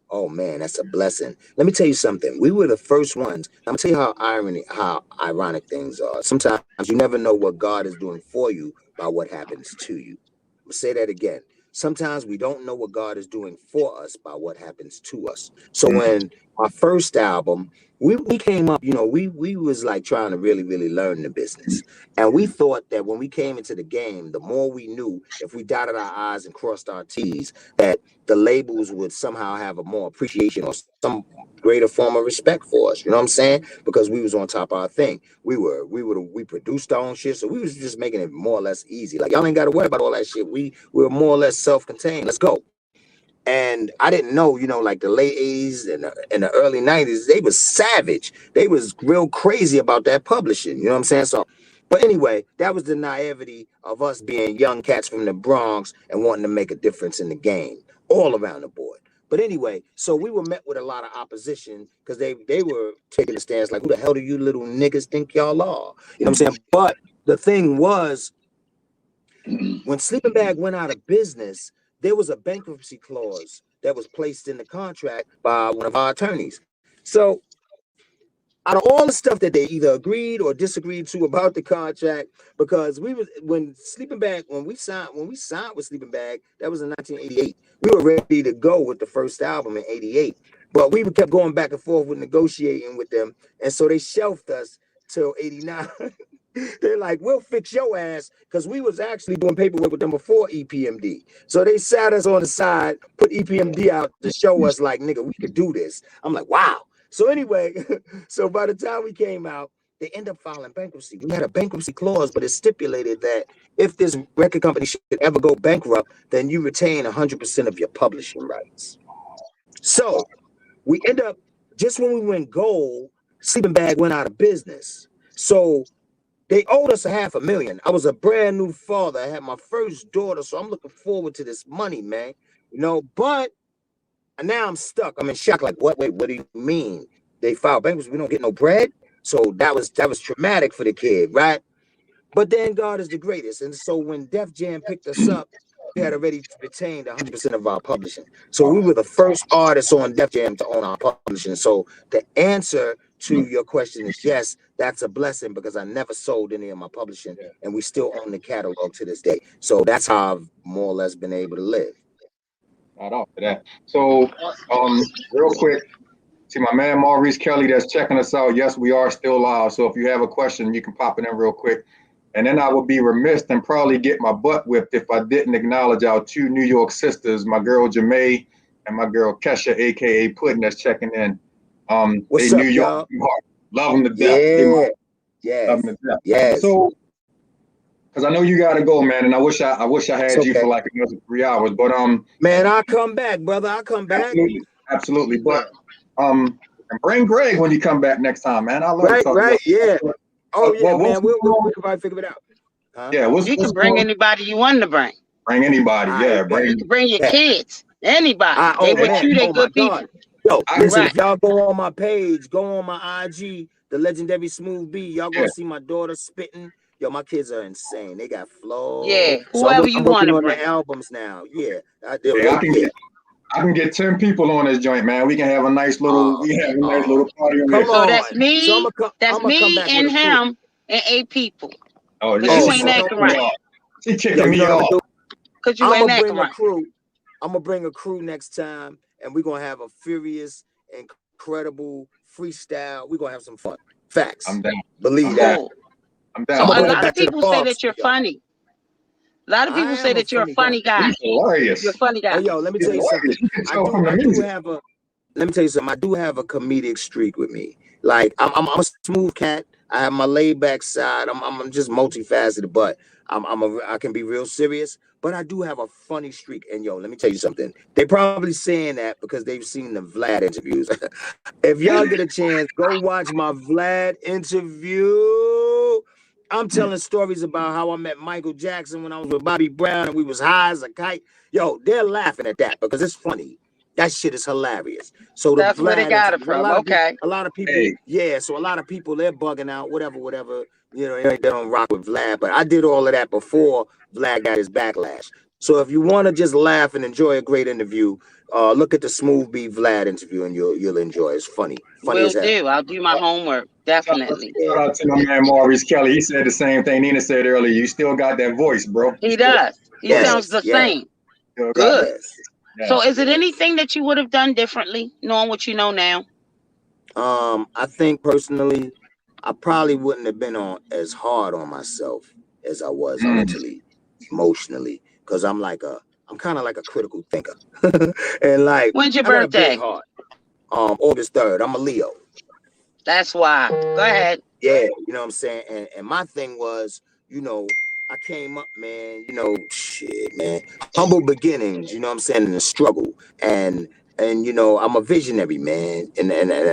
Oh man, that's a blessing. Let me tell you something. We were the first ones. I'm gonna tell you how ironic things are. Sometimes you never know what God is doing for you by what happens to you. I'm gonna say that again. Sometimes we don't know what God is doing for us by what happens to us. So when our first album, we came up, we was like trying to really, really learn the business. And we thought that when we came into the game, the more we knew, if we dotted our I's and crossed our T's, that the labels would somehow have a more appreciation or some greater form of respect for us. You know what I'm saying? Because we was on top of our thing. We produced our own shit, so we was just making it more or less easy. Like y'all ain't got to worry about all that shit. We were more or less self-contained. Let's go. And I didn't know, like the late 80s and the early 90s, they was savage. They was real crazy about that publishing. You know what I'm saying? So, but anyway, that was the naivety of us being young cats from the Bronx and wanting to make a difference in the game all around the board. But anyway, so we were met with a lot of opposition because they were taking a stance like, who the hell do you little niggas think y'all are? You know what I'm saying? But the thing was, when Sleeping Bag went out of business, there was a bankruptcy clause that was placed in the contract by one of our attorneys. So out of all the stuff that they either agreed or disagreed to about the contract, because when we signed with Sleeping Bag, that was in 1988. We were ready to go with the first album in 88. But we kept going back and forth with negotiating with them. And so they shelved us till 89. They're like, we'll fix your ass, because we was actually doing paperwork with them before EPMD. So they sat us on the side, put EPMD out to show us like, nigga, we could do this. I'm like, wow. So anyway, so by the time we came out, they end up filing bankruptcy. We had a bankruptcy clause, but it stipulated that if this record company should ever go bankrupt, then you retain 100% of your publishing rights. So we end up, just when we went gold, Sleeping Bag went out of business. So they owed us $500,000. I was a brand new father. I had my first daughter, so I'm looking forward to this money, man. But now I'm stuck. I'm in shock. Like, what? Wait, what do you mean? They filed bankruptcy. We don't get no bread. So that was traumatic for the kid, right? But then God is the greatest. And so when Def Jam picked us up, we had already retained 100% of our publishing. So we were the first artists on Def Jam to own our publishing. So the answer to your question is yes, that's a blessing, because I never sold any of my publishing, and we still own the catalog to this day. So that's how I've more or less been able to live. Right off of that. So, real quick, see my man Maurice Kelly that's checking us out. Yes, we are still live. So if you have a question, you can pop it in real quick. And then I would be remiss and probably get my butt whipped if I didn't acknowledge our two New York sisters, my girl Jamae and my girl Kesha, aka Puddin', that's checking in. What's they up, New York, love them to death. Yeah. Love them to death. Yes. So, because I know you gotta go, man, and I wish I had you for like another 3 hours. But man, I'll come back, brother. I'll come back. Absolutely. But and bring Greg when you come back next time, man. I love talking. Right, yeah. Oh yeah, man. We'll probably figure it out. Huh? Yeah, you can bring anybody you want to bring. Bring anybody, yeah. You can bring your kids, anybody. They with you, they good people. Yo, listen, if y'all go on my page, go on my IG, the legendary Smooth B, y'all gonna see my daughter spitting. Yo, my kids are insane. They got flow. Yeah, whoever you want to bring. The albums now. Yeah, I can get 10 people on this joint, man. We can have a nice little, party. So that's me. That's me and him and 8 people. Oh, you ain't acting right. She kicking me off. Because you ain't acting right. I'm gonna bring a crew next time, and we're gonna have a furious, incredible freestyle. We're gonna have some fun. Facts. I'm down. Believe that. I'm down. So a lot of people say that you're funny. A lot of people say that you're a funny guy. Hilarious. You're a funny guy. Hey, yo, let me tell you something. I do have a comedic streak with me. Like I'm a smooth cat. I have my laid back side. I'm just multifaceted, but I can be real serious. But I do have a funny streak. And yo, let me tell you something. They probably saying that because they've seen the Vlad interviews. If y'all get a chance, go watch my Vlad interview. I'm telling stories about how I met Michael Jackson when I was with Bobby Brown and we was high as a kite. Yo, they're laughing at that because it's funny. That shit is hilarious. So that's where they got it from. Okay. A lot of people, so a lot of people, they're bugging out, whatever. They don't rock with Vlad. But I did all of that before Vlad got his backlash. So if you want to just laugh and enjoy a great interview, look at the Smooth B Vlad interview and you'll enjoy it. It's funny Will as hell. do. I'll do my homework. Definitely. Shout out to my man Maurice Kelly. He said the same thing Nina said earlier. You still got that voice, bro. He does. He sounds the same. Good. So is it anything that you would have done differently, knowing what you know now? I think personally, I probably wouldn't have been on as hard on myself as I was mentally, emotionally, because I'm kind of like a critical thinker. And like, when's your I got a birthday? big heart. August 3rd. I'm a Leo. That's why. Go ahead. Yeah, you know what I'm saying? And my thing was, you know, I came up, man, you know, shit, man. Humble beginnings, you know what I'm saying, in the struggle. And you know, I'm a visionary, man. And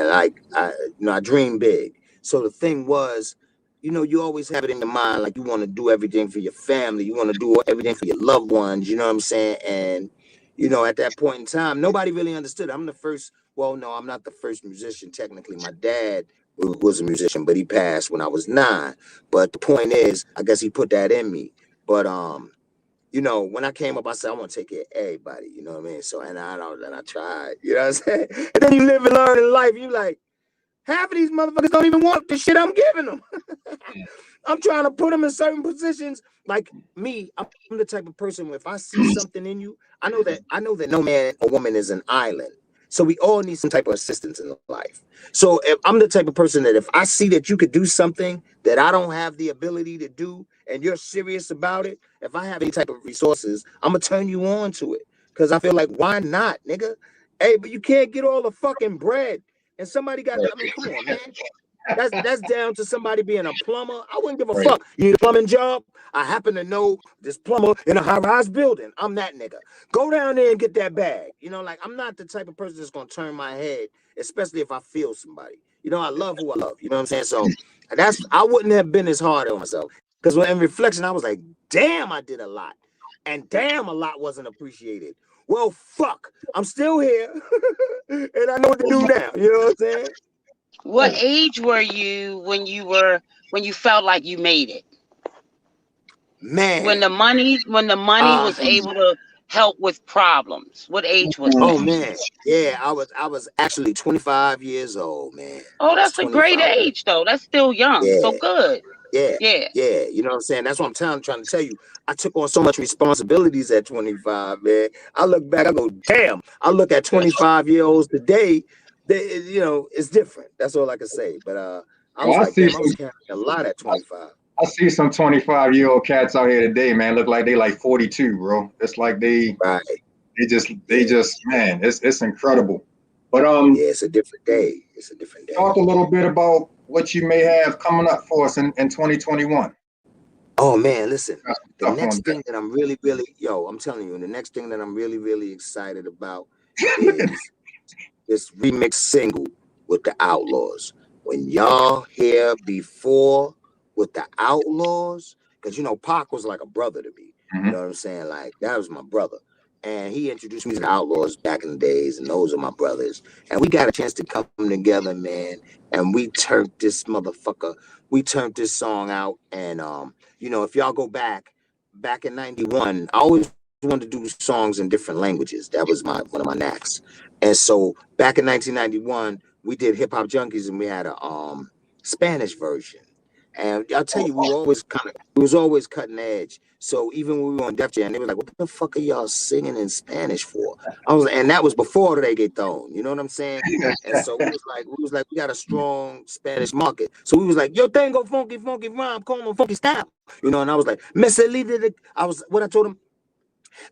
like I dream big. So the thing was, you know, you always have it in your mind, like you want to do everything for your family, you want to do everything for your loved ones, you know what I'm saying? And, you know, at that point in time, nobody really understood. I'm the first, well, no, I'm not the first musician, technically. My dad was a musician, but he passed when I was 9. But the point is, I guess he put that in me. But you know, when I came up, I said I want to take care of everybody. You know what I mean? So and I tried. You know what I'm saying? And then you live and learn in life. You like half of these motherfuckers don't even want the shit I'm giving them. I'm trying to put them in certain positions. Like me, I'm the type of person where if I see something in you, I know that no man or woman is an island. So we all need some type of assistance in life. So if I'm the type of person that if I see that you could do something that I don't have the ability to do and you're serious about it, if I have any type of resources, I'm going to turn you on to it. Because I feel like, why not, nigga? Hey, but you can't get all the fucking bread. And somebody got, I mean, come on, man. That's down to somebody being a plumber. I wouldn't give a fuck. You need a plumbing job? I happen to know this plumber in a high-rise building. I'm that nigga. Go down there and get that bag. You know, like I'm not the type of person that's gonna turn my head, especially if I feel somebody. You know, I love who I love. You know what I'm saying? So I wouldn't have been as hard on myself. Because in reflection, I was like, damn, I did a lot. And damn, a lot wasn't appreciated. Well, fuck. I'm still here. And I know what to do now. You know what I'm saying? What age were you when you felt like you made it? Man. When the money was able to help with problems. What age was that? Oh man. Yeah, I was actually 25 years old, man. Oh, that's a great age though. That's still young. Yeah. So good. Yeah. Yeah. Yeah. You know what I'm saying? That's what I'm trying to tell you. I took on so much responsibilities at 25, man. I look back, I go, damn. I look at 25-year-olds today. They, you know, it's different. That's all I can say. But I was carrying a lot at 25. I see some 25-year-old cats out here today, man. Look like they like 42, bro. It's like they just man, it's incredible. But yeah, it's a different day. It's a different day. Talk a little bit about what you may have coming up for us in 2021. Oh man, listen. The next thing that I'm really, I'm telling you, the next thing that I'm really, really excited about is this remix single with the Outlaws. When y'all hear Before with the Outlaws, because you know Pac was like a brother to me. You know what I'm saying? Like that was my brother. And he introduced me to the Outlaws back in the days, and those are my brothers. And we got a chance to come together, man. And we turned this song out. And you know, if y'all go back in 91, I always wanted to do songs in different languages. That was one of my knacks. And so back in 1991, we did Hip Hop Junkies, and we had a Spanish version. And I'll tell you, we was always cutting edge. So even when we were on Def Jam, they were like, "What the fuck are y'all singing in Spanish for?" And that was before they get thrown. You know what I'm saying? And so we was like, we got a strong Spanish market. So we was like, "Yo tengo funky rhyme, como funky style." You know, and I was like, I told him,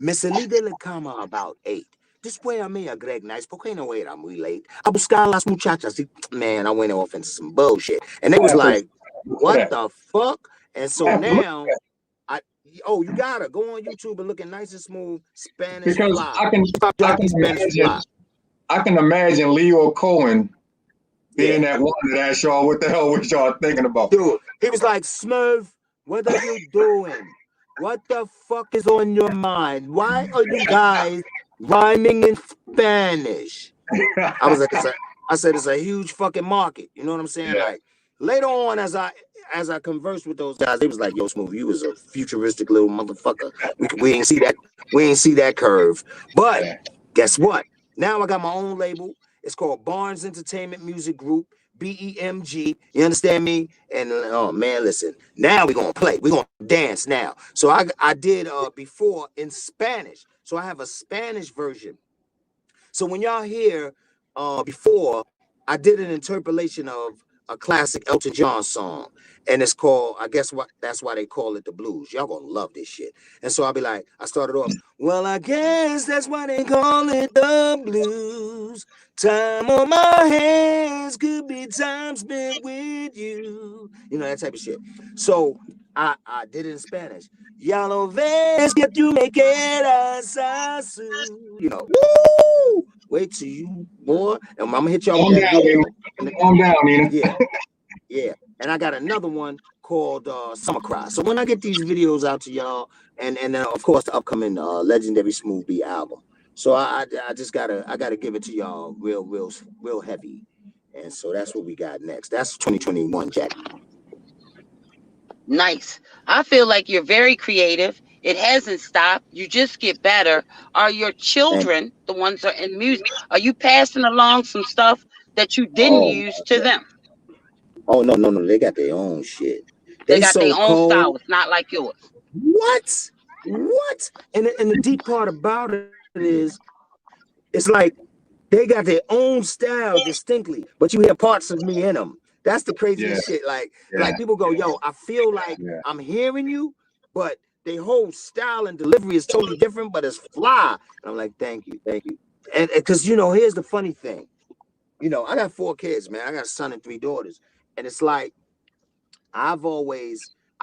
"Me salí de la cama about 8. Después a mí a Greg Nice, porque no era muy late. A buscar las muchachas." Man, I went off into some bullshit. And they was like, "What the fuck?" And so now, you gotta go on YouTube and look at Nice and Smooth Spanish because fly. I can imagine Leo Cohen being that one that asked y'all, "What the hell was y'all thinking about?" Dude, he was like, "Smurf, what are you doing? What the fuck is on your mind? Why are you guys rhyming in Spanish?" I was like, I said, it's a huge fucking market. You know what I'm saying? Yeah. Like later on, as I as I conversed with those guys, they was like, "Yo, Smooth, you was a futuristic little motherfucker. We ain't see that. We ain't see that curve." But guess what? Now I got my own label. It's called Barnes Entertainment Music Group, BEMG. You understand me? And oh man, listen. Now we're gonna play. We're gonna dance now. So I did before in Spanish. So I have a Spanish version. So when y'all hear before, I did an interpolation of a classic Elton John song, and it's called, I guess that's why they call it the blues. Y'all gonna love this shit. And so I'll be like, I started off, well, I guess that's why they call it the blues. Time on my hands could be time spent with you. You know, that type of shit. So I did it in Spanish. Ya lo ves que tú me quedas así. You know, woo! Wait till you, boy. And I'm gonna hit y'all with that video. Calm down, Nina. Yeah, yeah. And I got another one called Summer Cry. So when I get these videos out to y'all, and then of course the upcoming Legendary Smooth Beat album. So I just gotta give it to y'all real heavy. And so that's what we got next. That's 2021, Jack. Nice. I feel like you're very creative. It hasn't stopped. You just get better. Are your children, the ones that are in music, are you passing along some stuff that you didn't use to them? Oh no. They got their own shit. They got their own style. It's not like yours. What? And the deep part about it is, it's like they got their own style distinctly, but you hear parts of me in them. That's the craziest shit. Like people go, yo, I feel like I'm hearing you, but their whole style and delivery is totally different, but it's fly. And I'm like, thank you. And because, you know, here's the funny thing. You know, I got 4 kids, man. I got a son and 3 daughters. And it's like, I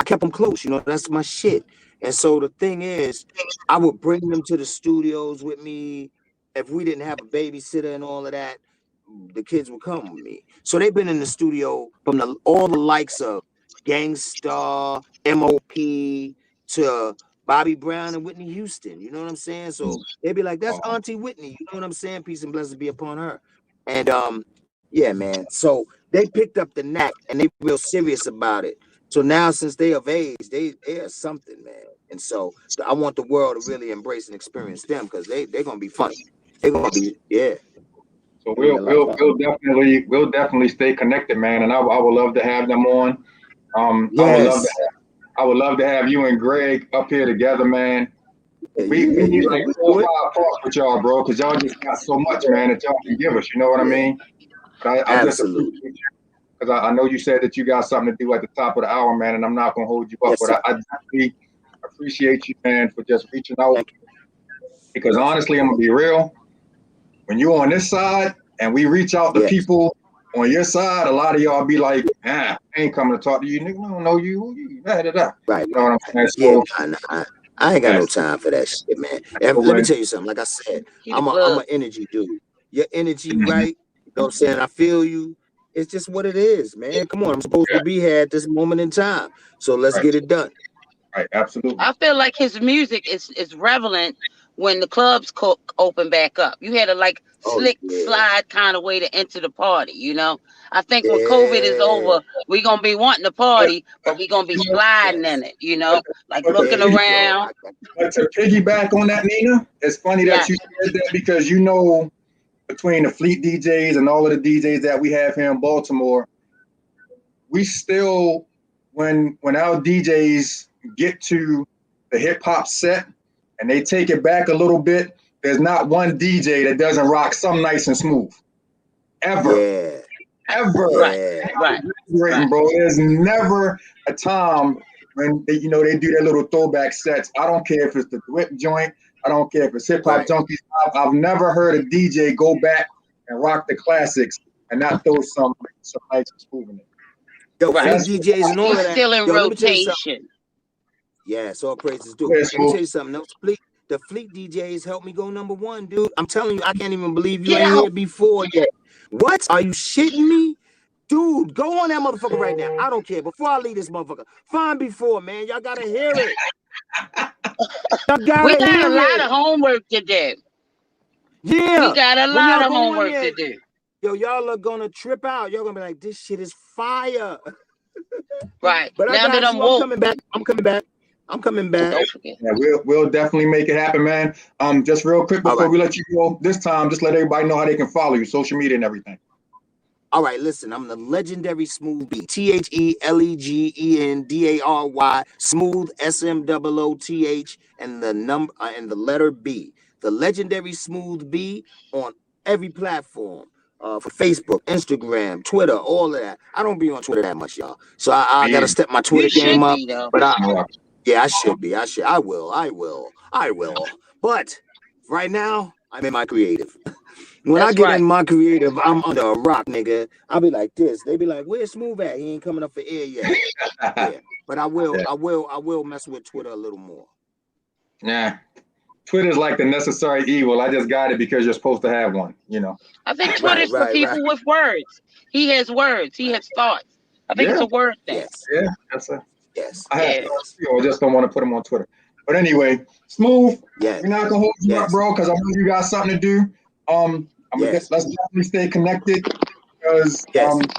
kept them close, you know, that's my shit. And so the thing is, I would bring them to the studios with me. If we didn't have a babysitter and all of that, the kids would come with me. So they've been in the studio from all the likes of Gangstar, MOP, to Bobby Brown and Whitney Houston. You know what I'm saying? So they'd be like, that's Auntie Whitney. You know what I'm saying? Peace and blessings be upon her. And yeah, man. So they picked up the knack and they real serious about it. So now, since they of age, they are something, man. And so I want the world to really embrace and experience them, because they're gonna be funny. They're gonna be, yeah. So we'll definitely stay connected, man. And I would love to have them on. I would love to have you and Greg up here together, man. We need like 4 or 5 talks with y'all, bro, because y'all just got so much, man, that y'all can give us. You know what I mean? But I just appreciate you, because I know you said that you got something to do at the top of the hour, man, and I'm not gonna hold you up. But I definitely appreciate you, man, for just reaching out. Because honestly, I'm gonna be real. When you're on this side and we reach out to people on your side, a lot of y'all be like, I ain't coming to talk to you, nigga. I don't know you. Who you? Right. You know what I'm saying? So, I ain't got no time for that shit, man. And let me tell you something. Like I said, I'm an energy dude. Your energy, right? You know what I'm saying? I feel you. It's just what it is, man. Come on, I'm supposed to be here at this moment in time. So let's get it done. Right, absolutely. I feel like his music is relevant when the clubs open back up. You had a slick slide kind of way to enter the party, you know? I think when COVID is over, we're going to be wanting to party, but we're going to be sliding in it, you know? Like looking around. But to piggyback on that, Nina, it's funny that you said that, because, you know, between the Fleet DJs and all of the DJs that we have here in Baltimore, we still, when our DJs get to the hip hop set and they take it back a little bit, there's not one DJ that doesn't rock some nice and smooth. Ever. Right. Bro, there's never a time when they do their little throwback sets. I don't care if it's the whip joint. I don't care if it's hip hop junkies. I've never heard a DJ go back and rock the classics and not throw some nice and smooth in it. Yo, DJs and all of that. Still in rotation. Yeah, so praises do. Let me tell you something else. The Fleet DJs helped me go #1, dude. I'm telling you, I can't even believe you ain't here before yet. What? Are you shitting me? Dude, go on that motherfucker right now. I don't care. Before I leave this motherfucker, find before, man. Y'all gotta hear it. We got a lot of homework to do. Yeah. We got a lot of homework to do. Yo, y'all are gonna trip out. Y'all gonna be like, this shit is fire. Right. But now I that got I'm you. woke. I'm coming back. Don't forget. Yeah, we'll definitely make it happen, man. Just real quick before we let you go this time, just let everybody know how they can follow you, social media and everything. All right, listen, I'm the legendary Smooth B. TheLegendary, Smooth SMOOTH, and the number and the letter B. The legendary Smooth B on every platform. For Facebook, Instagram, Twitter, all of that. I don't be on Twitter that much, y'all. So I gotta step my Twitter game up. Though. But I should be. I will. But right now, I'm in my creative. When I get in my creative, I'm under a rock, nigga. I'll be like this. They be like, "Where's Smooth at? He ain't coming up for air yet." Yeah, but I will mess with Twitter a little more. Yeah, Twitter's like the necessary evil. I just got it because you're supposed to have one. You know. I think Twitter's for people with words. He has words. He has thoughts. I think it's a word thing. Yes. Yeah, that's a. Yes. I have thoughts too. I just don't want to put them on Twitter. But anyway, Smooth. Yes. We're not gonna hold you up, bro, because I know you got something to do. Let's definitely stay connected because if you want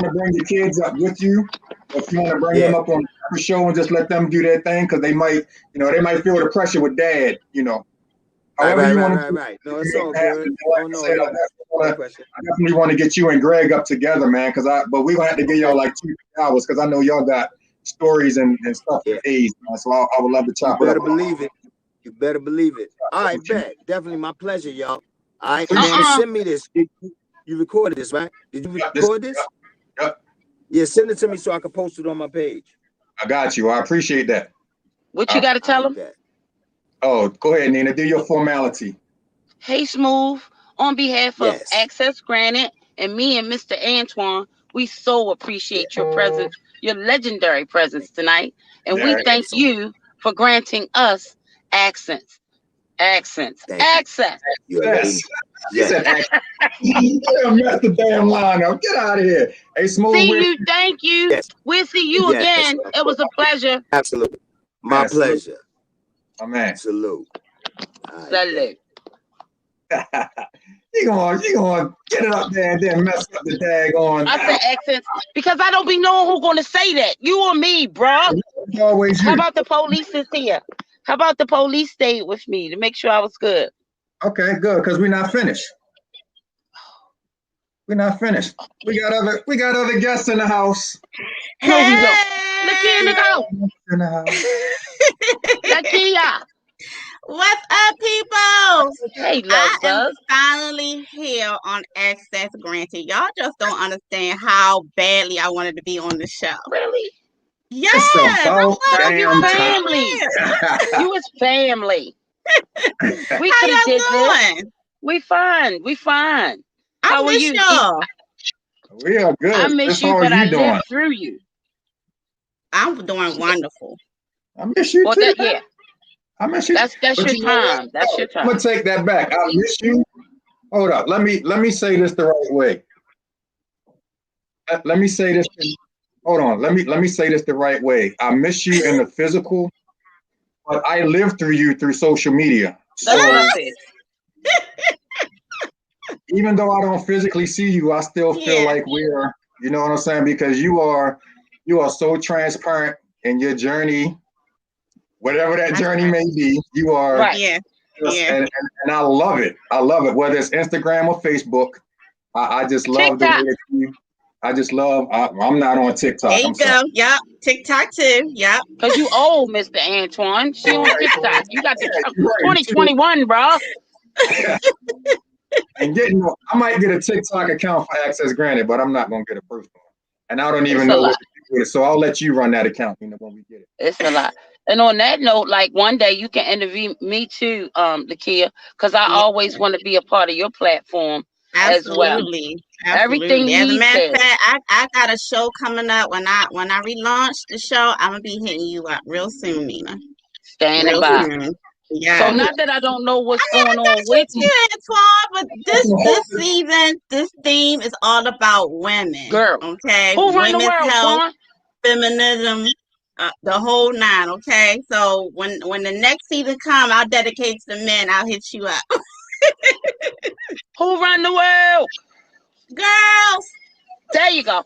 to bring your kids up with you, or if you want to bring them up on the show and just let them do their thing, because they might feel the pressure with dad, However you want to. Right. No, it's all good. I definitely want to get you and Greg up together, man. But we're gonna have to give y'all like 2 hours because I know y'all got stories and stuff for days, man. So I would love to chop it up. You better believe it. All right, bet. Definitely my pleasure, y'all. All right, man, send me this. You recorded this, right? Did you record this? Yep. Yeah, send it to me so I can post it on my page. I got you. I appreciate that. What you got to tell them? Oh, go ahead, Nina. Do your formality. Hey, Smooth. On behalf of Access Granted and me and Mr. Antoine, we so appreciate your presence, your legendary presence tonight. And we thank you for granting us access. Yes. Yes. Yeah, mess the damn line up. Get out of here. Hey, Smooth. See you. Thank you. Yes. We'll see you again. It was a pleasure. Absolutely. My pleasure. My man. Salute. Salute. You gonna get it up there and then mess up the daggone. I said accents because I don't be knowing who's gonna say that. You or me, bro. Always you. How about the police is here? How about the police stayed with me to make sure I was good? Okay, good, because we're not finished. We're not finished. We got other guests in the house. No, we don't. Lakia in the house. In the house. Lakia. What's up, people? Hey, I am finally here on Access Granted. Y'all just don't understand how badly I wanted to be on the show. Really? Yes. You family. You was family. We could have did this. We fine. How are you? Y'all. We are good. I miss you, but I lived through you. I'm doing wonderful. I miss you too. Yeah. I miss you. That's your time. That's your time. I'm gonna take that back. I miss you. Hold up. Let me say this the right way. Let me say this. Hold on. Let me say this the right way. I miss you in the physical, but I lived through you through social media. That's what I said. Even though I don't physically see you, I still feel like we're, you know what I'm saying? Because you are so transparent in your journey, whatever that journey may be. You are right. Yeah. And I love it. I love it. Whether it's Instagram or Facebook, I just love TikTok. the way that you. I just love. I'm not on TikTok. There you go. Yep. TikTok too. Yep. Because you old, Mr. Antoine. She on TikTok. You got the 2021, bro. And I might get a TikTok account for Access Granted, but I'm not gonna get a personal. And I don't even know what to do with it. So I'll let you run that account, when we get it. It's a lot. And on that note, like one day you can interview me too, Lakia, because I always want to be a part of your platform as well. Absolutely. Everything As a he matter said. of fact, I got a show coming up. When I relaunch the show, I'm gonna be hitting you up real soon, Nina. Standing by. Yeah. So not that I don't know what's going on with you, Antoine, but this season, this theme is all about women. Girl. Okay. Who run the world, health, Quan? feminism, the whole nine. Okay. So when the next season comes, I'll dedicate to the men. I'll hit you up. Who run the world? Girls. There you go.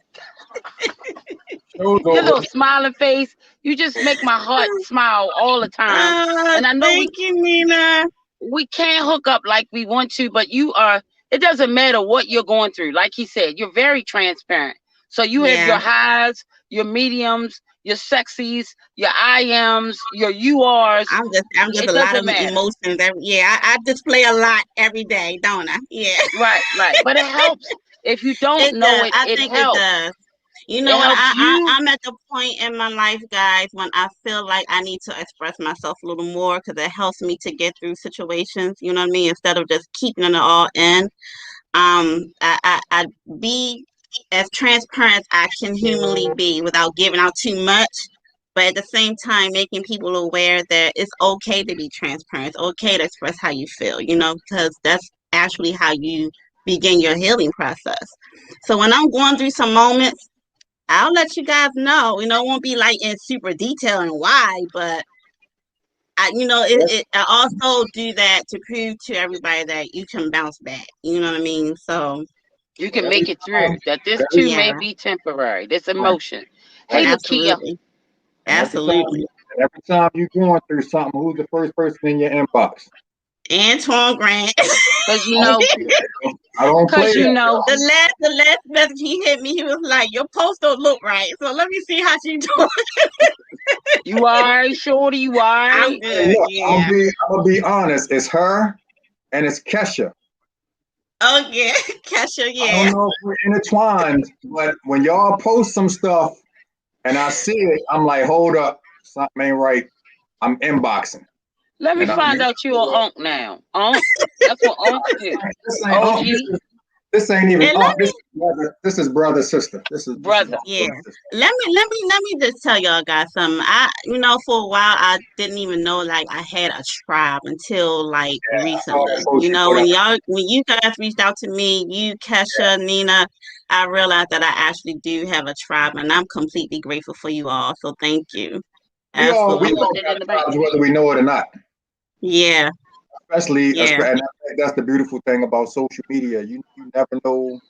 Your little smiling face, you just make my heart smile all the time. And I know thank you, Nina. we can't hook up like we want to, but you are. It doesn't matter what you're going through. Like he said, you're very transparent. So you have your highs, your mediums, your sexies, your I ams, your you ares. I'm just a lot of emotions. I display a lot every day, don't I? Yeah. Right. But it helps. If you don't know it, it think helps. It does. You know what? I'm at the point in my life, guys, when I feel like I need to express myself a little more because it helps me to get through situations. You know what I mean? Instead of just keeping it all in. I be as transparent as I can humanly be without giving out too much, but at the same time making people aware that it's okay to be transparent. It's okay to express how you feel, because that's actually how you begin your healing process. So when I'm going through some moments, I'll let you guys know. It won't be like in super detail and why, but I also do that to prove to everybody that you can bounce back. You know what I mean? So you can make it through. That this too may be temporary. This emotion. Hey, Lakia. Absolutely. Every time you're going through something, who's the first person in your inbox? Antoine Grant. Because I don't play the last message he hit me, he was like, "Your post don't look right, so let me see how she doing." You are shorty. You are. I'm good. Look, yeah. I'm gonna be honest. It's her and it's Kesha. Oh yeah, Kesha. Yeah. I don't know if we're intertwined, but when y'all post some stuff and I see it, I'm like, hold up, something ain't right. I'm inboxing. Let me find out you're an unk now. Unk? That's what unk do. OG? This ain't even unk. This is brother, sister. This is brother. Yeah. Let me just tell y'all guys something. For a while I didn't even know like I had a tribe until like recently. When you guys reached out to me, you, Kesha, Nina, I realized that I actually do have a tribe, and I'm completely grateful for you all. So thank you. Absolutely. We all got tribes, whether we know it or not. Yeah. Especially, and I think that's the beautiful thing about social media. You never know.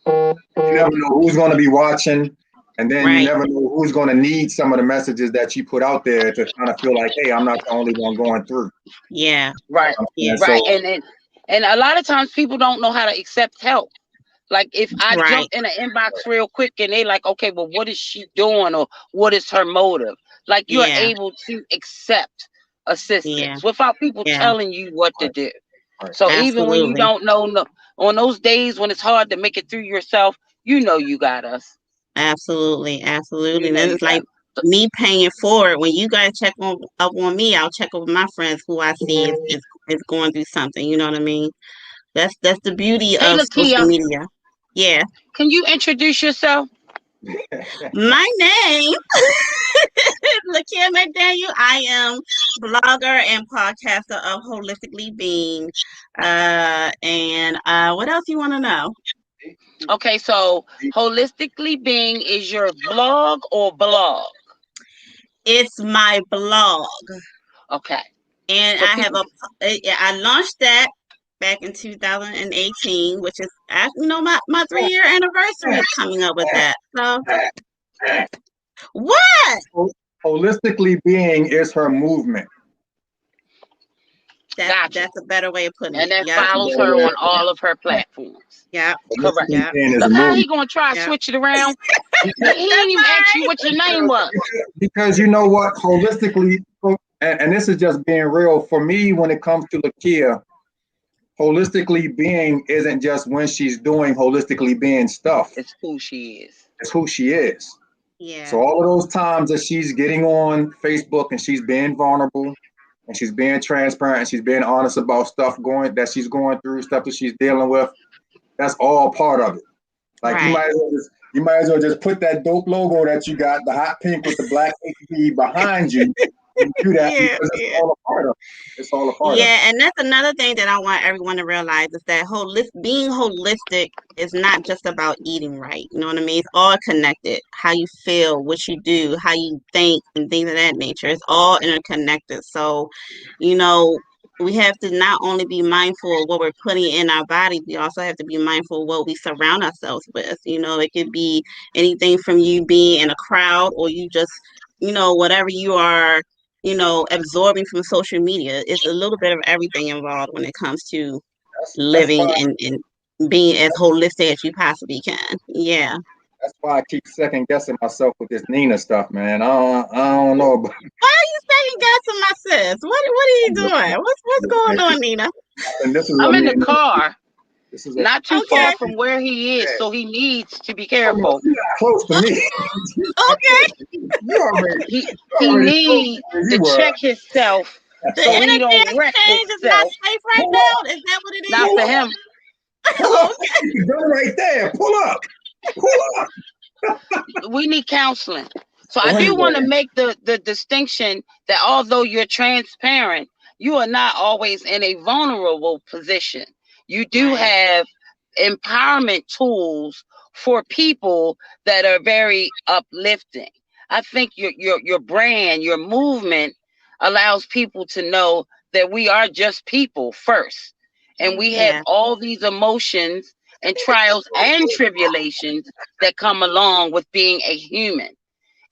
You never know who's going to be watching, and then you never know who's going to need some of the messages that you put out there to kind of feel like, hey, I'm not the only one going through. Yeah. Right. Right. And a lot of times people don't know how to accept help. Like if I jump in an inbox real quick and they like, okay, well, what is she doing or what is her motive? Like you're able to accept assistance without people telling you what to do. So even when you don't know, on those days when it's hard to make it through yourself, you got us. Absolutely. And it's like me paying it forward. When you guys check up on me, I'll check up with my friends who I see is going through something. You know what I mean? That's the beauty of social media. Yeah. Can you introduce yourself? My name is Lakia McDaniel. I am blogger and podcaster of Holistically Being. And what else you want to know? Okay, so Holistically Being is your blog or blog? It's my blog. Okay. And so I launched that back in 2018, which is my 3-year anniversary is coming up with that. So what? Holistically Being is her movement. That's a better way of putting it. And that follows her on all of her platforms. Yeah. Correct. How he gonna try to switch it around? He didn't even ask you what your name was. Because you know what? Holistically, and this is just being real, for me when it comes to Lakia, Holistically Being isn't just when she's doing Holistically Being stuff. It's who she is. It's who she is. Yeah. So all of those times that she's getting on Facebook and she's being vulnerable and she's being transparent and she's being honest about stuff that she's going through, stuff that she's dealing with, that's all part of it. Like you might as well just put that dope logo that you got, the hot pink with the black HB behind you. And do that because it's all a part of it. It's all a part of it. Yeah, and that's another thing that I want everyone to realize is that being holistic is not just about eating right. You know what I mean? It's all connected. How you feel, what you do, how you think, and things of that nature. It's all interconnected. So, we have to not only be mindful of what we're putting in our bodies, we also have to be mindful of what we surround ourselves with. It could be anything from you being in a crowd or you just, whatever you are, absorbing from social media. It's a little bit of everything involved when it comes to That's living why and being as holistic as you possibly can. Yeah. that's why I keep second guessing myself with this Nina stuff, man. I don't know about Why are you second guessing my sis? What are you doing? What's going on, Nina? and this is I'm what in me the and car, this is what not too Okay. far from where he is, so he needs to be oh, no, careful. you're not close to me. You're not Okay. close to me. You already He close needs to where to you were. check himself The so he energy don't wreck exchange is not himself. safe right Pull up, now. Is that what it Not pull for up, him. pull up. is? You can go right there. Pull up. Pull up. We need counseling. So I So do want anyway, to make the distinction that although you're transparent, you are not always in a vulnerable position. You do Right. have empowerment tools for people that are very uplifting. I think your brand, your movement allows people to know that we are just people first. And we have Yeah. all these emotions and trials and tribulations that come along with being a human.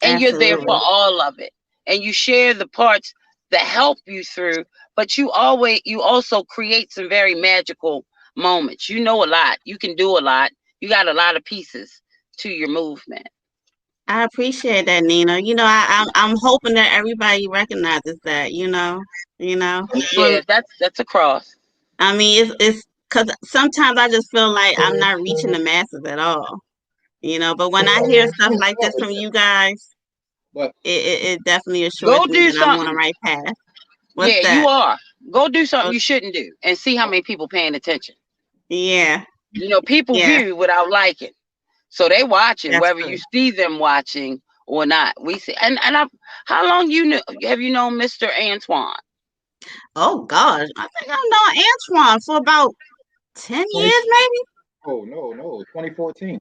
And you're there for Absolutely. all of it. And you share the parts that help you through, but you also create some very magical moments. You know a lot. You can do a lot. You got a lot of pieces to your movement. I appreciate that, Nina. I'm hoping that everybody recognizes that. Yeah, that's a cross. I mean, it's because sometimes I just feel like I'm not reaching the masses at all. But when I hear stuff like this from you guys, but it definitely assures Go me do that I'm on the something. right path. What's Yeah, you that? are. Go do something Oh, you shouldn't do and see how many people paying attention. yeah, People yeah, view without liking. So they watching, that's whether you true. see them watching or not. We see, how long have you known Mr. Antoine? Oh gosh, I think I've known Antoine for about 10 20, years, maybe. oh no, 2014.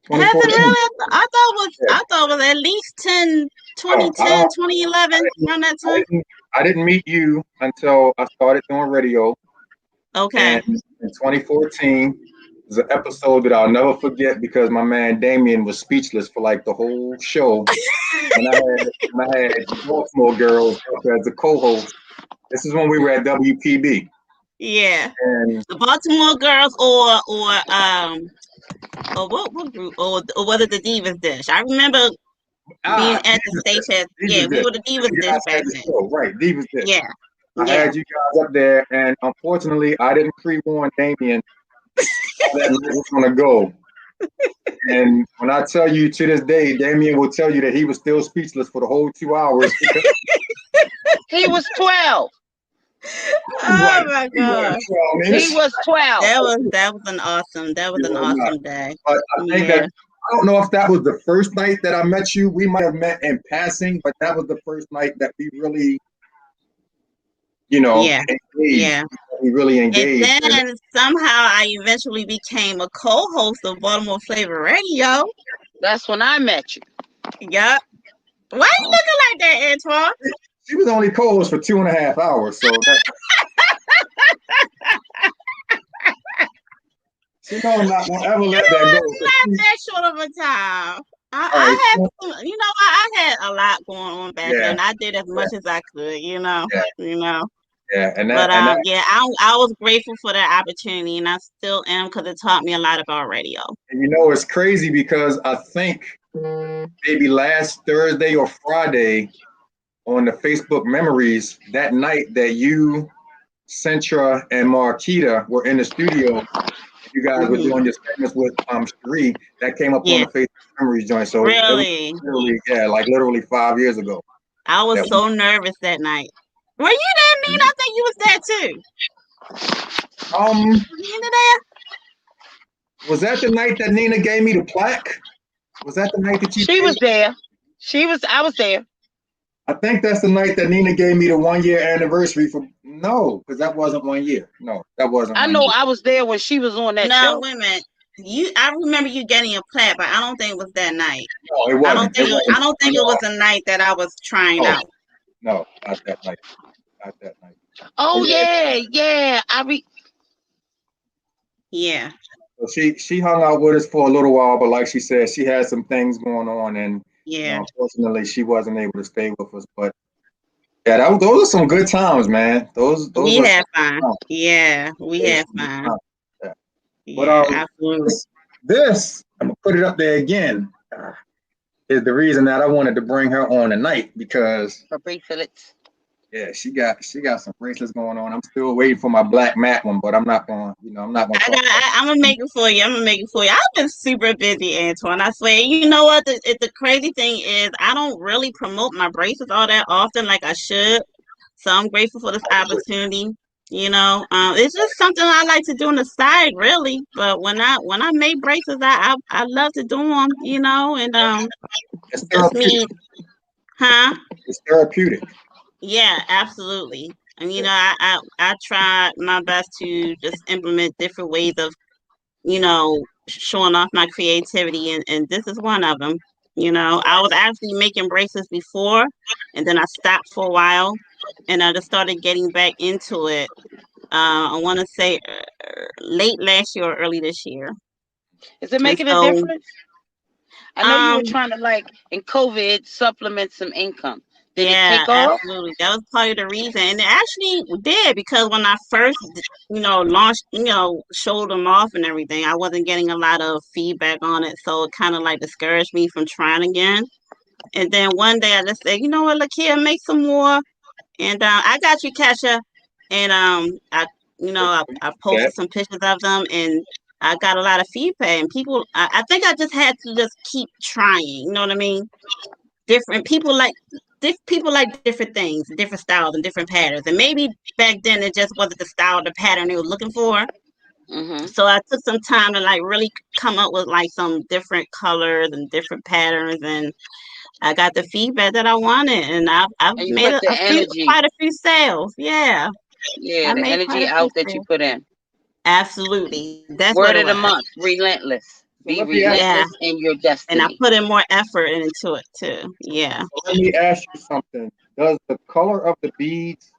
Has it 2014. really? Yeah. I thought it was at least 10, Oh, 2010, 2011, around that I time. didn't, I didn't meet you until I started doing radio. Okay. And in 2014, there's an episode that I'll never forget because my man Damien was speechless for like the whole show. And I had Baltimore girls up as the co-host. This is when we were at WPB. Yeah. And The Baltimore Girls or what group or whether the Divas Dish. I remember being at the station. Yeah, Divas we Dish. were the Divas You Dish guys back had the then. show, right? Divas Dish. Yeah. I Yeah. had you guys up there, and unfortunately, I didn't pre-warn Damien that night was going to go. And when I tell you to this day, Damien will tell you that he was still speechless for the whole 2 hours because He was 12. Oh my God. He was 12. That was an awesome day. But I think that Yeah. I don't know if that was the first night that I met you. We might have met in passing, but that was the first night that we really, Yeah. engaged. Yeah. We really And engaged. then somehow I eventually became a co-host of Baltimore Flavor Radio. That's when I met you. Yup. Why are you looking like that, Antoine? She was only co-host for 2.5 hours, so that. She know I'm not gonna ever let that go. Not that short of a time. Right, I had some, I had a lot going on back yeah, then. I did as much as I could, yeah, yeah, But yeah, I was grateful for that opportunity, and I still am because it taught me a lot about radio. and it's crazy because I think maybe last Thursday or Friday on the Facebook memories that night that you, Centra, and Marquita were in the studio. You guys were doing your segments with Cherie. That came up on Yeah, the Facebook memories joint. So it was really. literally 5 years ago. I was so nervous that night. Were you there, Nina? I think you was there too. Was Nina there? Was that the night that Nina gave me the plaque? Was that the night that you? She was there. I was there. I think that's the night that Nina gave me the 1 year anniversary for. No, because that wasn't 1 year. No, that wasn't. I know I was there when she was on that show. No, wait a minute. I remember you getting a plaque, but I don't think it was that night. No, it wasn't. I don't think it was the night that I was trying out. No, not that night. Not that night. Oh yeah, Yeah. So she hung out with us for a little while, but like she said, she had some things going on, and Yeah. unfortunately, she wasn't able to stay with us. But yeah, those are some good times, man. Those We are had some fun. good times. Yeah, we Those are had some good fun. times. Yeah. But Yeah, absolutely. this I'm gonna put it up there again. Is the reason that I wanted to bring her on tonight because for bracelets. yeah, she got some bracelets going on. I'm still waiting for my black matte one, but I'm not gonna I'm not gonna talk. I'm gonna make it for you. I'm gonna make it for you. I've been super busy, Antoine. I swear. You know what? The crazy thing is, I don't really promote my braces all that often, like I should. So I'm grateful for this opportunity. It's just something I like to do on the side, really. But when I make braces, I love to do them. And It's just therapeutic. me, huh? It's therapeutic. Yeah, absolutely. And I try my best to just implement different ways of showing off my creativity, and this is one of them. I was actually making bracelets before, and then I stopped for a while, and I just started getting back into it. I want to say late last year or early this year. Is it And making a so, difference? I know you were trying to, like, in COVID, supplement some income. Did it yeah, take off? absolutely. That was part of the reason, and it actually did, because when I first, launched, showed them off and everything, I wasn't getting a lot of feedback on it, so it kind of like discouraged me from trying again. And then one day I just said, you know what, look here, make some more, and I got you, Kesha. And I Yeah. posted some pictures of them, and I got a lot of feedback, and people. I think I just had to just keep trying. You know what I mean? Different people like different things, different styles, and different patterns. And maybe back then it just wasn't the style or the pattern they were looking for. Mm-hmm. So I took some time to like really come up with like some different colors and different patterns, and I got the feedback that I wanted, and I've And you made put the energy, quite a few sales. Yeah, I the made quite energy a few out that you sales. put in. Absolutely, that's what Word it of the was. month: relentless. So Be let me ask Yeah, relentless in your and I destiny. put in more effort into it too. Yeah. so let me ask you something. Does the color of the beads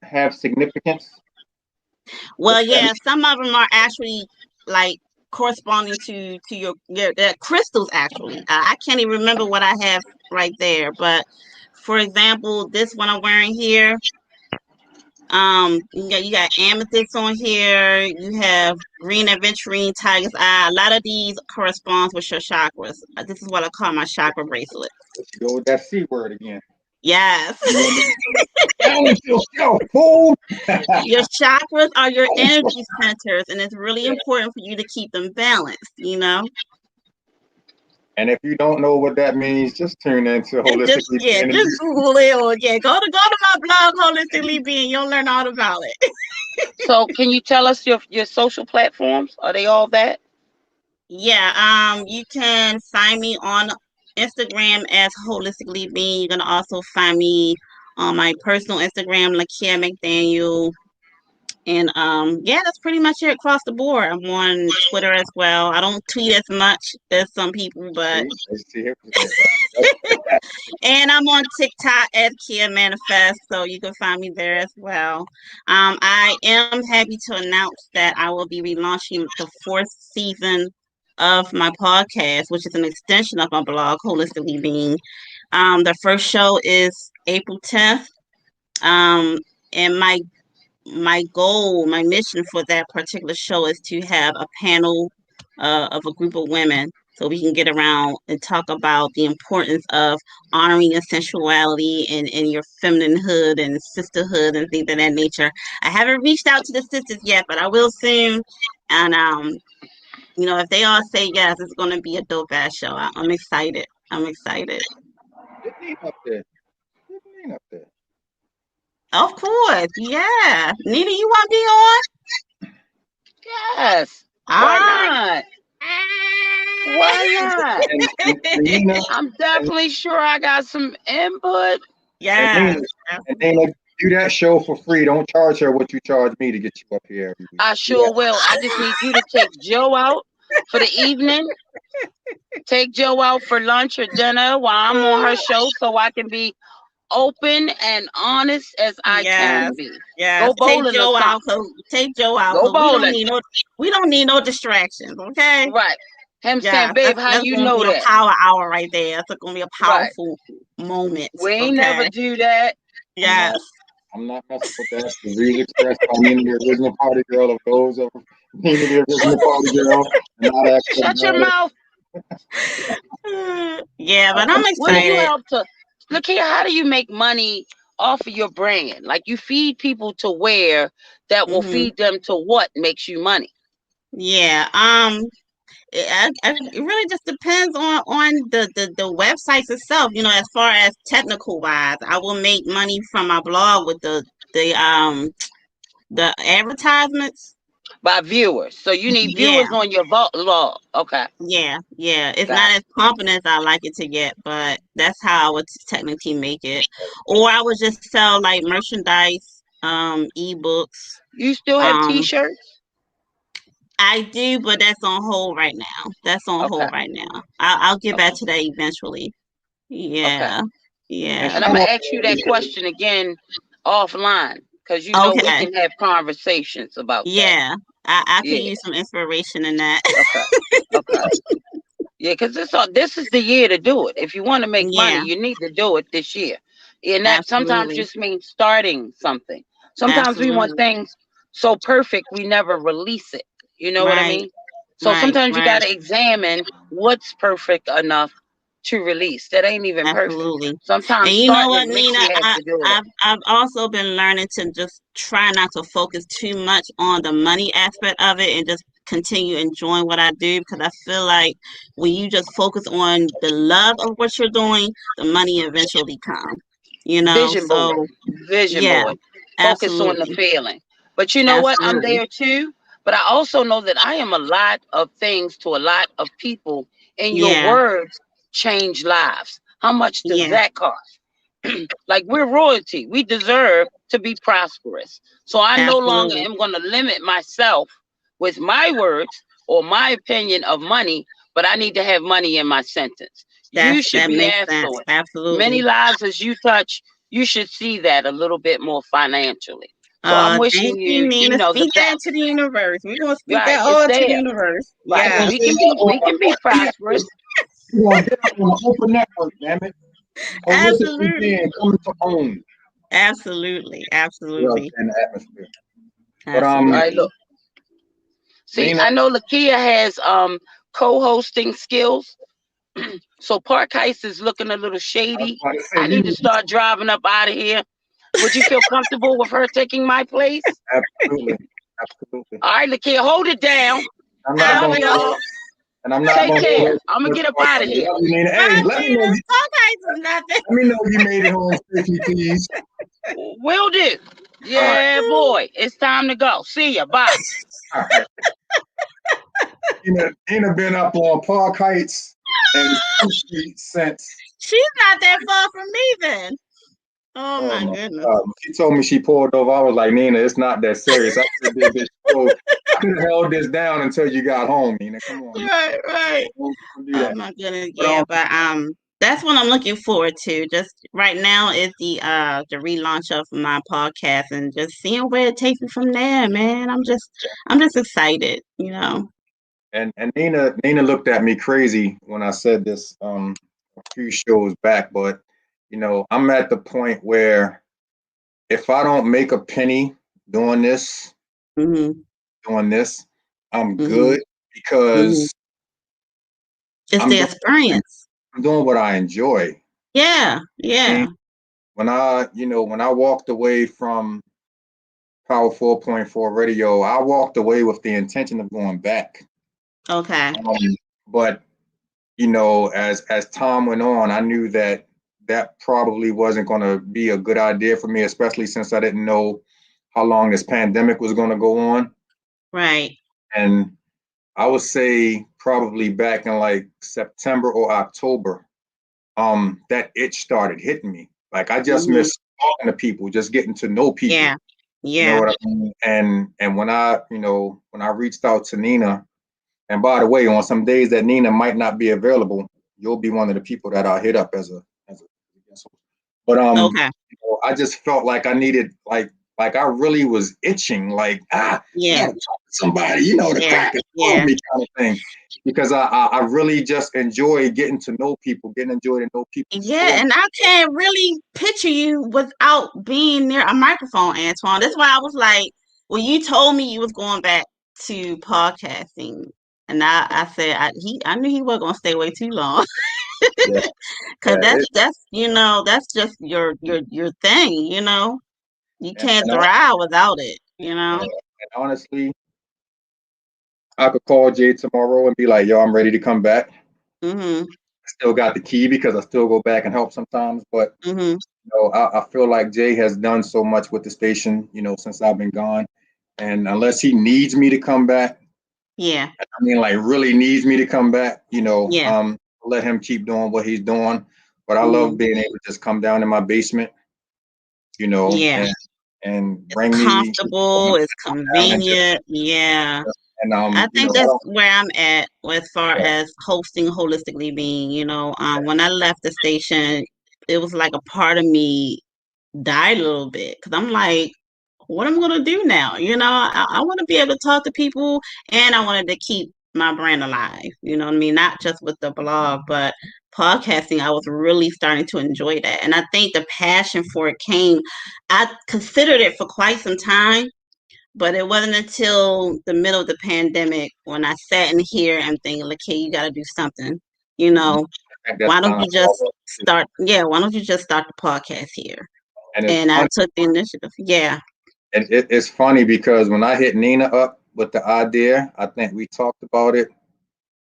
have significance? Well, yeah, some of them are actually like corresponding to your crystals. Actually, I can't even remember what I have right there, but for example, this one I'm wearing here. You got amethyst on here. You have green aventurine, tiger's eye. A lot of these corresponds with your chakras. This is what I call my chakra bracelet. Let's go with that C word again. Yes. Balance yourself, fool. Your chakras are your energy centers, and it's really important for you to keep them balanced. And if you don't know what that means, just tune into Holistically Being. Just Google it, or go to my blog, Holistically Being. You'll learn all about it. So, can you tell us your social platforms? Are they all that? Yeah. You can find me on Instagram as Holistically Being. You're gonna also find me on my personal Instagram, Lakia McDaniel. And yeah, that's pretty much it across the board. I'm on Twitter as well. I don't tweet as much as some people, but and I'm on TikTok at Kia Manifest, so you can find me there as well. I am happy to announce that I will be relaunching the 4th season of my podcast, which is an extension of my blog, Holistically Being. The first show is April 10th. And my goal, my mission for that particular show is to have a panel of a group of women, so we can get around and talk about the importance of honoring your sensuality and your femininehood and sisterhood and things of that nature. I haven't reached out to the sisters yet, but I will soon. And if they all say yes, it's going to be a dope ass show. I'm excited. I'm excited. Up there. Up there. Of course, yeah. Nina, you want to be on? Yes. Why not? Why not? I'm definitely sure I got some input. Yeah. And Nina, do that show for free. Don't charge her what you charge me to get you up here every week. I sure will. I just need you to take Joe out for the evening. Take Joe out for lunch or dinner while I'm on her show, so I can be open and honest as I Yes, can be. yes. Go bowling or something. Take Joe out, Go cause bowling. we don't need no distractions, okay? Right. Him saying, Yeah, babe, how that's you gonna know be a that? power hour right there. It's gonna be a Right. powerful moment, We ain't never okay? do that. Yes. I'm not messing with that. The views expressed by Nina, the original party girl, of those of Nina, the original party girl, and not Shut your mouth. Yeah, but I'm What do you excited. help to look here? How do you make money off of your brand? Like you feed people to where that will feed them to what makes you money. Yeah. It really just depends on the websites itself. You know, as far as technical wise, I will make money from my blog with the advertisements. By viewers. So you need Yeah. viewers on your blog. Okay. Yeah. It's Got not it. as pumping as I like it to get, but that's how I would technically make it. Or I would just sell like merchandise, ebooks. You still have t-shirts? I do, but that's on hold right now. I'll get back to that eventually. Yeah. Okay. Yeah. And I'm gonna ask you that question again offline because you know we Okay. can have conversations about that. Yeah. I could Yeah. use some inspiration in that. Okay. Yeah, because this is the year to do it. If you want to make money, Yeah. you need to do it this year. And that sometimes Absolutely. just means starting something. Sometimes we want Absolutely. things so perfect we never release it. You know what I Right. mean? So sometimes you Right. got to examine what's perfect enough to release. That ain't even perfect. Absolutely. And Sometimes you know starting what, it makes Nina? you have to do it. I've also been learning to just try not to focus too much on the money aspect of it and just continue enjoying what I do, because I feel like when you just focus on the love of what you're doing, the money eventually comes. You know, Vision board. so Vision yeah, board. Focus on the absolutely, feeling. But you know what? I'm absolutely. there too. But I also know that I am a lot of things to a lot of people, and your Yeah, words change lives. How much does yeah, that cost? Like we're royalty. We deserve to be prosperous. So I no longer absolutely. am going to limit myself with my words or my opinion of money, but I need to have money in my sentence. You should That be makes sense. affluent. Many Absolutely. lives as you touch, you should see that a little bit more financially. So I'm Thank wishing you, you, Nina. the Speak that best. into the universe. We're gonna speak Right, that it's all to the there. universe. Right, Yeah, we can be prosperous. You're gonna get up on an open network, damn it. Holistically absolutely, being coming to own. absolutely, Well, absolutely, in the atmosphere. But All right, absolutely. look. See, Nina, I know Lakia has co-hosting skills. So Park Heist is looking a little I was shady. about to say I need to start driving up out of here. Would you feel comfortable with her taking my place? absolutely, absolutely. All right, Lakia, hold it down. I'm not Love gonna y'all. and I'm not Take gonna care. I'm gonna get up out of here. love you, Nina. Hey, Bye, let me know Nina. you, Talk is nothing. let me know you made it home safely, please. Will do. Yeah, boy. It's time to go. See ya. Bye. All right. Nina been up on Park Heights and Street since. She's not that far from me then. Oh my goodness. She told me she pulled over. I was like, Nina, it's not that serious. I could have did this show. I could have held this down until you got home, Nina. Come on. Right. Don't do that. Oh my goodness. Yeah, but that's what I'm looking forward to. Just right now is the relaunch of my podcast and just seeing where it takes me from there, man. I'm just excited, you know. And Nina looked at me crazy when I said this a few shows back, but I'm at the point where if I don't make a penny doing this, Mm-hmm. I'm Mm-hmm. good because it's the experience. I'm doing what I enjoy. Yeah. When I walked away from Power 4.4 Radio, I walked away with the intention of going back. Okay. But as time went on, I knew that probably wasn't going to be a good idea for me, especially since I didn't know how long this pandemic was going to go on. Right. And I would say probably back in like September or October, that itch started hitting me. Like I just missed talking to people, just getting to know people. Yeah. You know what I mean? And when I reached out to Nina, and by the way, on some days that Nina might not be available, you'll be one of the people that I'll hit up as a guest host. But Okay. you know, I just felt like I needed like I really was itching, like I Yeah. gotta talk to somebody, you know, the Yeah. crack is Yeah. me kind of thing. Because I really just enjoy getting to know people, enjoy to know people's Yeah, stories. and I can't really picture you without being near a microphone, Antoine. That's why I was like, when you told me you was going back to podcasting, and I said I knew he wasn't gonna stay away too long. Yeah, Cause yeah. that's you know, that's just your thing, you know. You can't And thrive without it, you know. and honestly, I could call Jay tomorrow and be like, "Yo, I'm ready to come back." Mhm. I still got the key because I still go back and help sometimes, but Mhm. you know, I feel like Jay has done so much with the station, you know, since I've been gone. And unless he needs me to come back, Yeah. I mean, like really needs me to come back, you know, Yeah. let him keep doing what he's doing. But I love Mhm. being able to just come down in my basement, you know, Yeah. and It's bring me comfortable, it's down and just convenient. Yeah. I you know, think I that's don't, where I'm at as far yeah, as hosting holistically being, you know, when I left the station, it was like a part of me died a little bit because I'm like, what am I gonna do now? You know, I want to be able to talk to people, and I wanted to keep my brand alive. You know what I mean? Not just with the blog, but podcasting. I was really starting to enjoy that, and I think the passion for it came. I considered it for quite some time, but it wasn't until the middle of the pandemic when I sat in here and thinking, "Look, hey, you got to do something." You mhm. know, I think that's why don't kind of you just start? Yeah, why don't you just start the podcast here? and it's And I funny. took the initiative. Yeah. And it's funny because when I hit Nina up with the idea, I think we talked about it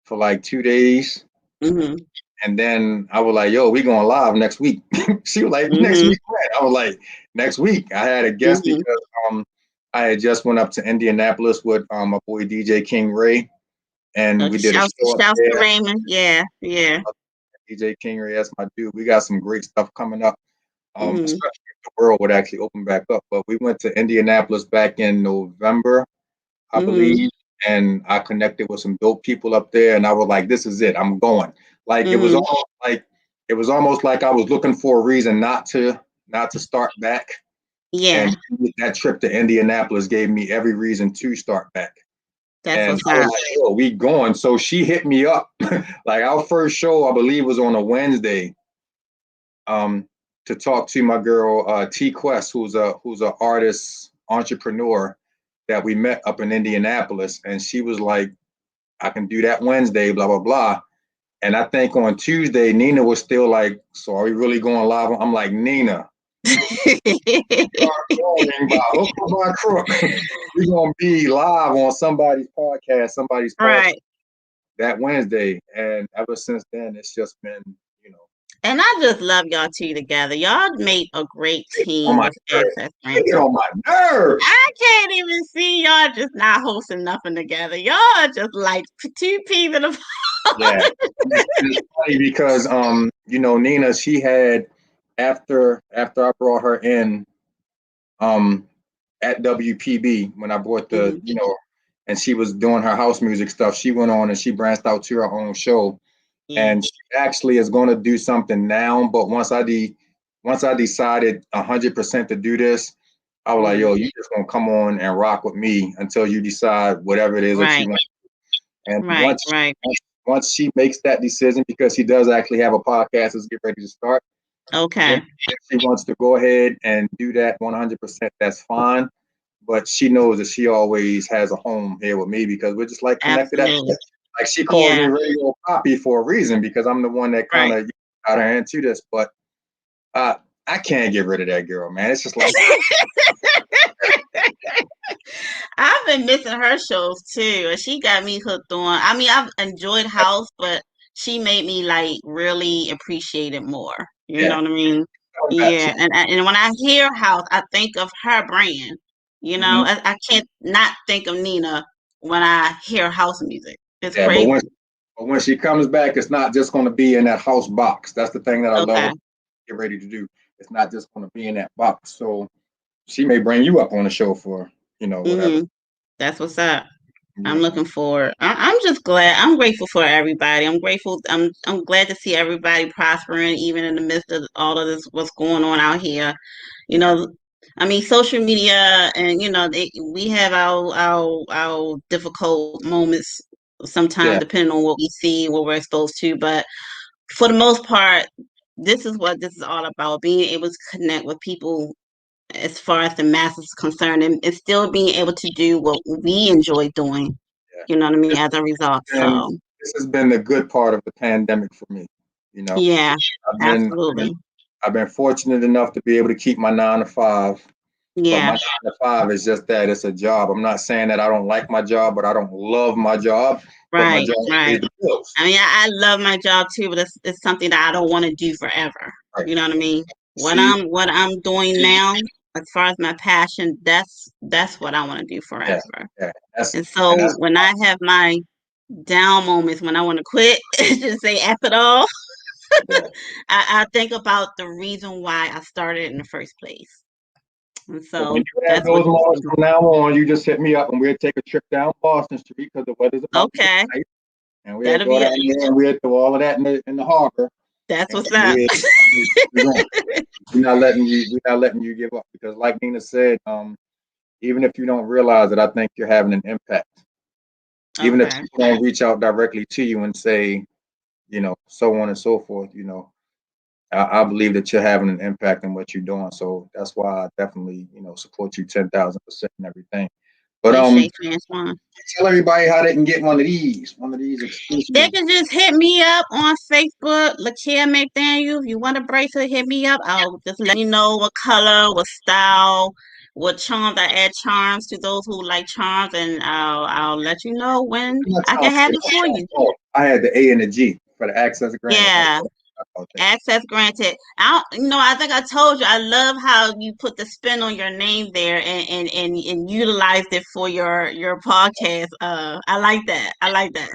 for like 2 days. Mhm. And then I was like, yo, we going live next week. She was like, next Mhm. week, what? I was like, next week. I had a guest Mhm. because I had just went up to Indianapolis with my boy DJ King Ray, and we did a show up Shouts to there. Raymond. Yeah. Yeah. DJ King Ray, that's my dude. We got some great stuff coming up. Mhm. Especially if the world would actually open back up. But we went to Indianapolis back in November, I Mhm. believe, and I connected with some dope people up there, and I was like, "This is it. I'm going." Like Mhm. it was almost like I was looking for a reason not to start back, Yeah. and that trip to Indianapolis gave me every reason to start back. That's And what's I was up. like, "Yo, we going?" So she hit me up. Like our first show, I believe, was on a Wednesday. Um, to talk to my girl T Quest, who's a artist entrepreneur that we met up in Indianapolis, and she was like, I can do that Wednesday, blah blah blah. And I think on Tuesday, Nina was still like, "So are we really going live?" I'm like, Nina, start going by hook or by crook. We're gonna be live on somebody's podcast Right. that Wednesday. And ever since then, it's just been, you know, And I just love y'all two together. Y'all make a great on team my with nerves. Access They get Franchise. on my nerves. I can't even see y'all just not hosting nothing together. Y'all are just like two peas in a Yeah, and it's funny because you know, Nina, she had after I brought her in um at WPB when I brought the, Mhm. you know, and she was doing her house music stuff. She went on and she branched out to her own show, Yeah. and she actually is going to do something now. But once I decided 100% to do this, I was like, Mhm. yo, you just gonna come on and rock with me until you decide whatever it is that you Right. want. And Right. Right. once she makes that decision, because she does actually have a podcast that's get ready to start, then Okay. if she wants to go ahead and do that 100%, that's fine. But she knows that she always has a home here with me because we're just like connected. Absolutely. Like she calls me Yeah. Radio Poppy for a reason because I'm the one that kind Right. of got her into this. But uh, I can't get rid of that girl, man. It's just like I've been missing her shows too, and she got me hooked on. I mean, I've enjoyed House, but she made me like really appreciate it more. You know yeah, what I mean? coming back to Yeah, and when I hear House, I think of her brand. You know, mhm. I can't not think of Nina when I hear house music. It's Yeah, but crazy. when she comes back, it's not just going to be in that house box. That's the thing that I love Okay. about get ready to do. It's not just going to be in that box. So she may bring you up on the show for, you know, whatever. Mhm. That's what's up. I'm looking forward. I'm just glad. I'm grateful for everybody. I'm grateful. I'm glad to see everybody prospering, even in the midst of all of this. What's going on out here? You know, I mean, social media, and we have our difficult moments sometimes, Yeah, depending on what we see, what we're exposed to. But for the most part, this is what this is all about: being able to connect with people as far as the masses is concerned, and still being able to do what we enjoy doing. yeah. You know what I mean? As a result, And so this has been the good part of the pandemic for me. You know, yeah, I've been absolutely, I've been fortunate enough to be able to keep my 9 to 5. But my yeah, 9 to 5 is just that, it's a job. I'm not saying that I don't like my job, but I don't love my job. But my right, job pays right. the bills. I mean, I love my job too, but it's something that I don't want to do forever. Right. You know what I mean? See, What I'm doing now, as far as my passion, that's what I want to do yeah, forever. yeah. That's And and so that's when I have my down moments, when I want to quit, just say F it all, yeah. I think about the reason why I started in the first place. And So when so you have that's what those keeps moments me from now on, you just hit me up and we'll take a trip down Boston Street because the weather's going. about to get Okay, nice. And we'll that'll go be down there and we'll do all of that in the harbor. that's And what's up. we're not letting you give up because, like Nina said, even if you don't realize it, I think you're having an impact. Even if Okay. people don't reach out directly to you and say, so on and so forth, I believe that you're having an impact in what you're doing. So that's why I definitely, support you 10,000% and everything. But Appreciate you, Antoine. tell everybody how they can get one of these They exclusive. can just hit me up on Facebook, Lakia McDaniel. If you want a bracelet, hit me up. I'll just let you know what color, what style, what charms. I add charms to those who like charms, and I'll let you know when I can have it for you. I had the A and the G for the access granted. Yeah, access granted. I think I told you I love how you put the spin on your name there and utilized it for your podcast. I like that. I like that.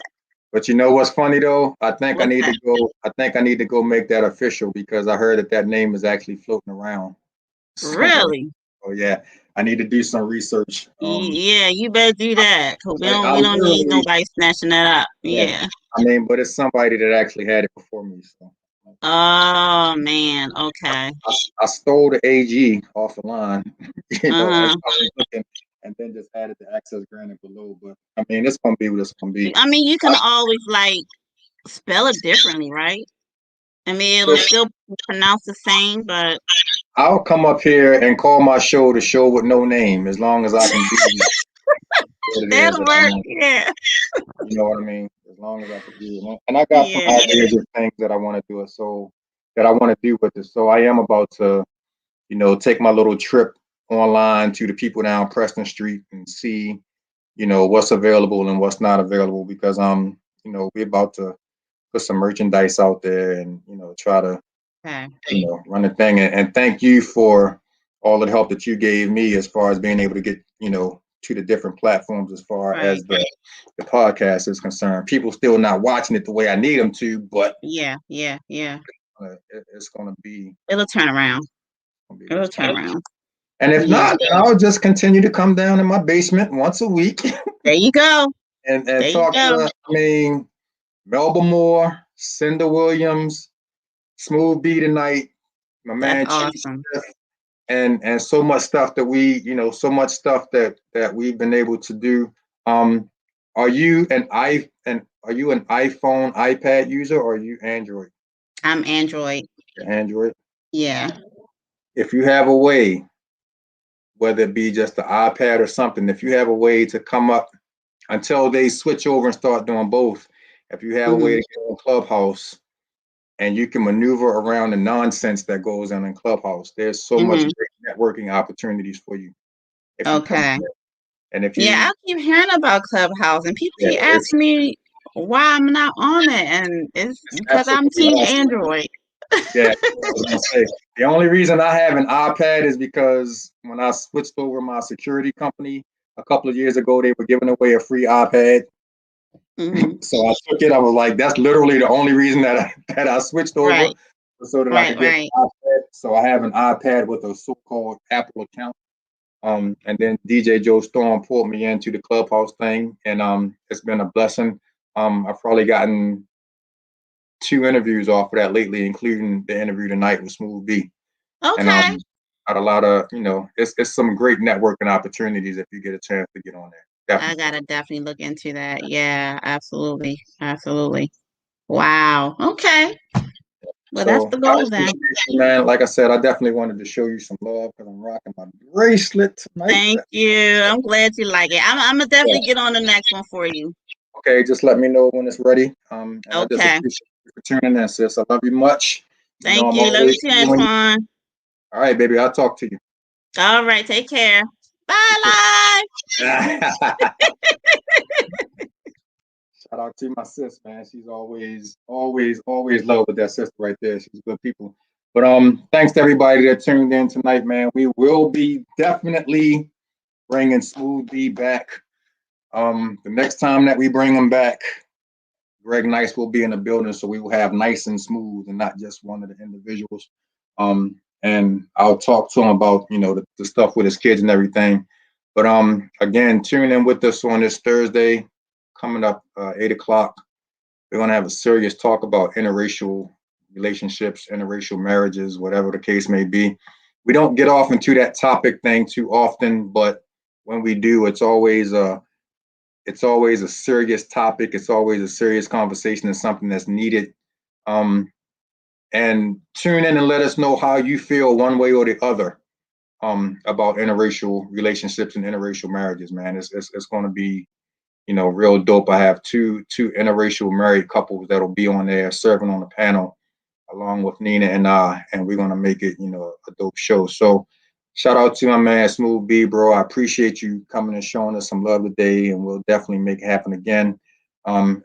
But you know what's funny though? I think I What's need that? to go. I think I need to go make that official because I heard that name is actually floating around. So, Really? oh yeah, I need to do some research. Yeah, you better do that. 'Cause we Like don't I we don't need literally, nobody snatching that up. yeah. Yeah. I mean, but it's somebody that actually had it before me. So Oh man. Okay. I stole the AG off the line, as I Uh-huh. was looking, and then just added the access granted below. But I mean, it's gonna be what it's gonna be. I mean, you can always like spell it differently, right? I mean, it'll still be pronounced the same, but I'll come up here and call my show the show with no name as long as I can do what it is that'll that I work. want. Yeah. You know what I mean? As long as I can do it. And I got some Yeah. ideas of things that I want to do it so that I want to do with this. So I am about to, take my little trip online to the people down Preston Street and see, what's available and what's not available because we're about to put some merchandise out there and, try to, Okay. run the thing. And thank you for all the help that you gave me as far as being able to get, to the different platforms as far Right. as the podcast is concerned. People still not watching it the way I need them to, but Yeah. Yeah. Yeah. it's going to be. It'll turn around. Gonna be what It'll it's turn gonna be. around. And if Yeah. not, then I'll just continue to come down in my basement once a week There you go. and There you talk go. to, Melba Moore, Cinda Williams, Smooth B tonight, my That's man Chief awesome. Smith, and so much stuff that so much stuff that we've been able to do. Are you an iPhone, iPad user, or are you Android? I'm Android. You're Android. Yeah. If you have a way, whether it be just the iPad or something, if you have a way to come up until they switch over and start doing both, if you have a way Mm-hmm. to get on Clubhouse and you can maneuver around the nonsense that goes on in Clubhouse, there's so much Mm-hmm. great networking opportunities for you if you come Okay. here. And if Yeah, you, I keep hearing about Clubhouse, and people yeah, keep it's asking me why I'm not on it, and it's because I'm absolutely Team awesome. Android. Yeah, I was gonna say the only reason I have an iPad is because when I switched over my security company a couple of years ago, they were giving away a free iPad. Mm-hmm. So I took it. I was like, that's literally the only reason that I switched over, Right, so that I right, could get right. an iPad. So I have an iPad with a so-called Apple account. And then DJ Joe Storm pulled me into the Clubhouse thing, and it's been a blessing. I've probably gotten 2 interviews off of that lately, including the interview tonight with Smooth B. Okay. And got a lot of, it's some great networking opportunities if you get a chance to get on there. Definitely. I gotta definitely look into that. Yeah, absolutely. Absolutely. Wow. Okay. Well, so, that's the goal then. Man, like I said, I definitely wanted to show you some love because I'm rocking my bracelet tonight. Thank you. I'm glad you like it. I'm gonna definitely get on the next one for you. Okay, just let me know when it's ready. And okay. I just appreciate you for tuning in, sis. I love you much. Thank you. Love you too, Antoine. All right, baby. I'll talk to you. All right. Take care. Bye, live. Shout out to my sis, man. She's always love with that sister right there. She's good people. But thanks to everybody that tuned in tonight, man. We will be definitely bringing Smooth B back. The next time that we bring him back, Greg Nice will be in the building, so we will have Nice and Smooth and not just one of the individuals. And I'll talk to him about the stuff with his kids and everything. But again, tune in with us on this Thursday coming up 8 o'clock. We're gonna have a serious talk about interracial relationships, interracial marriages, whatever the case may be. We don't get off into that topic thing too often, but when we do, it's always a serious topic. It's always a serious conversation and something that's needed. And tune in and let us know how you feel one way or the other about interracial relationships and interracial marriages, man. It's going to be, real dope. I have two interracial married couples that'll be on there serving on the panel along with Nina and I, and we're going to make it, a dope show. So shout out to my man, Smooth B, bro. I appreciate you coming and showing us some love today, and we'll definitely make it happen again.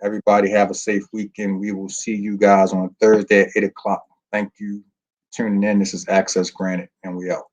Everybody have a safe weekend. We will see you guys on Thursday at 8 o'clock. Thank you for tuning in. This is Access Granted, and we out.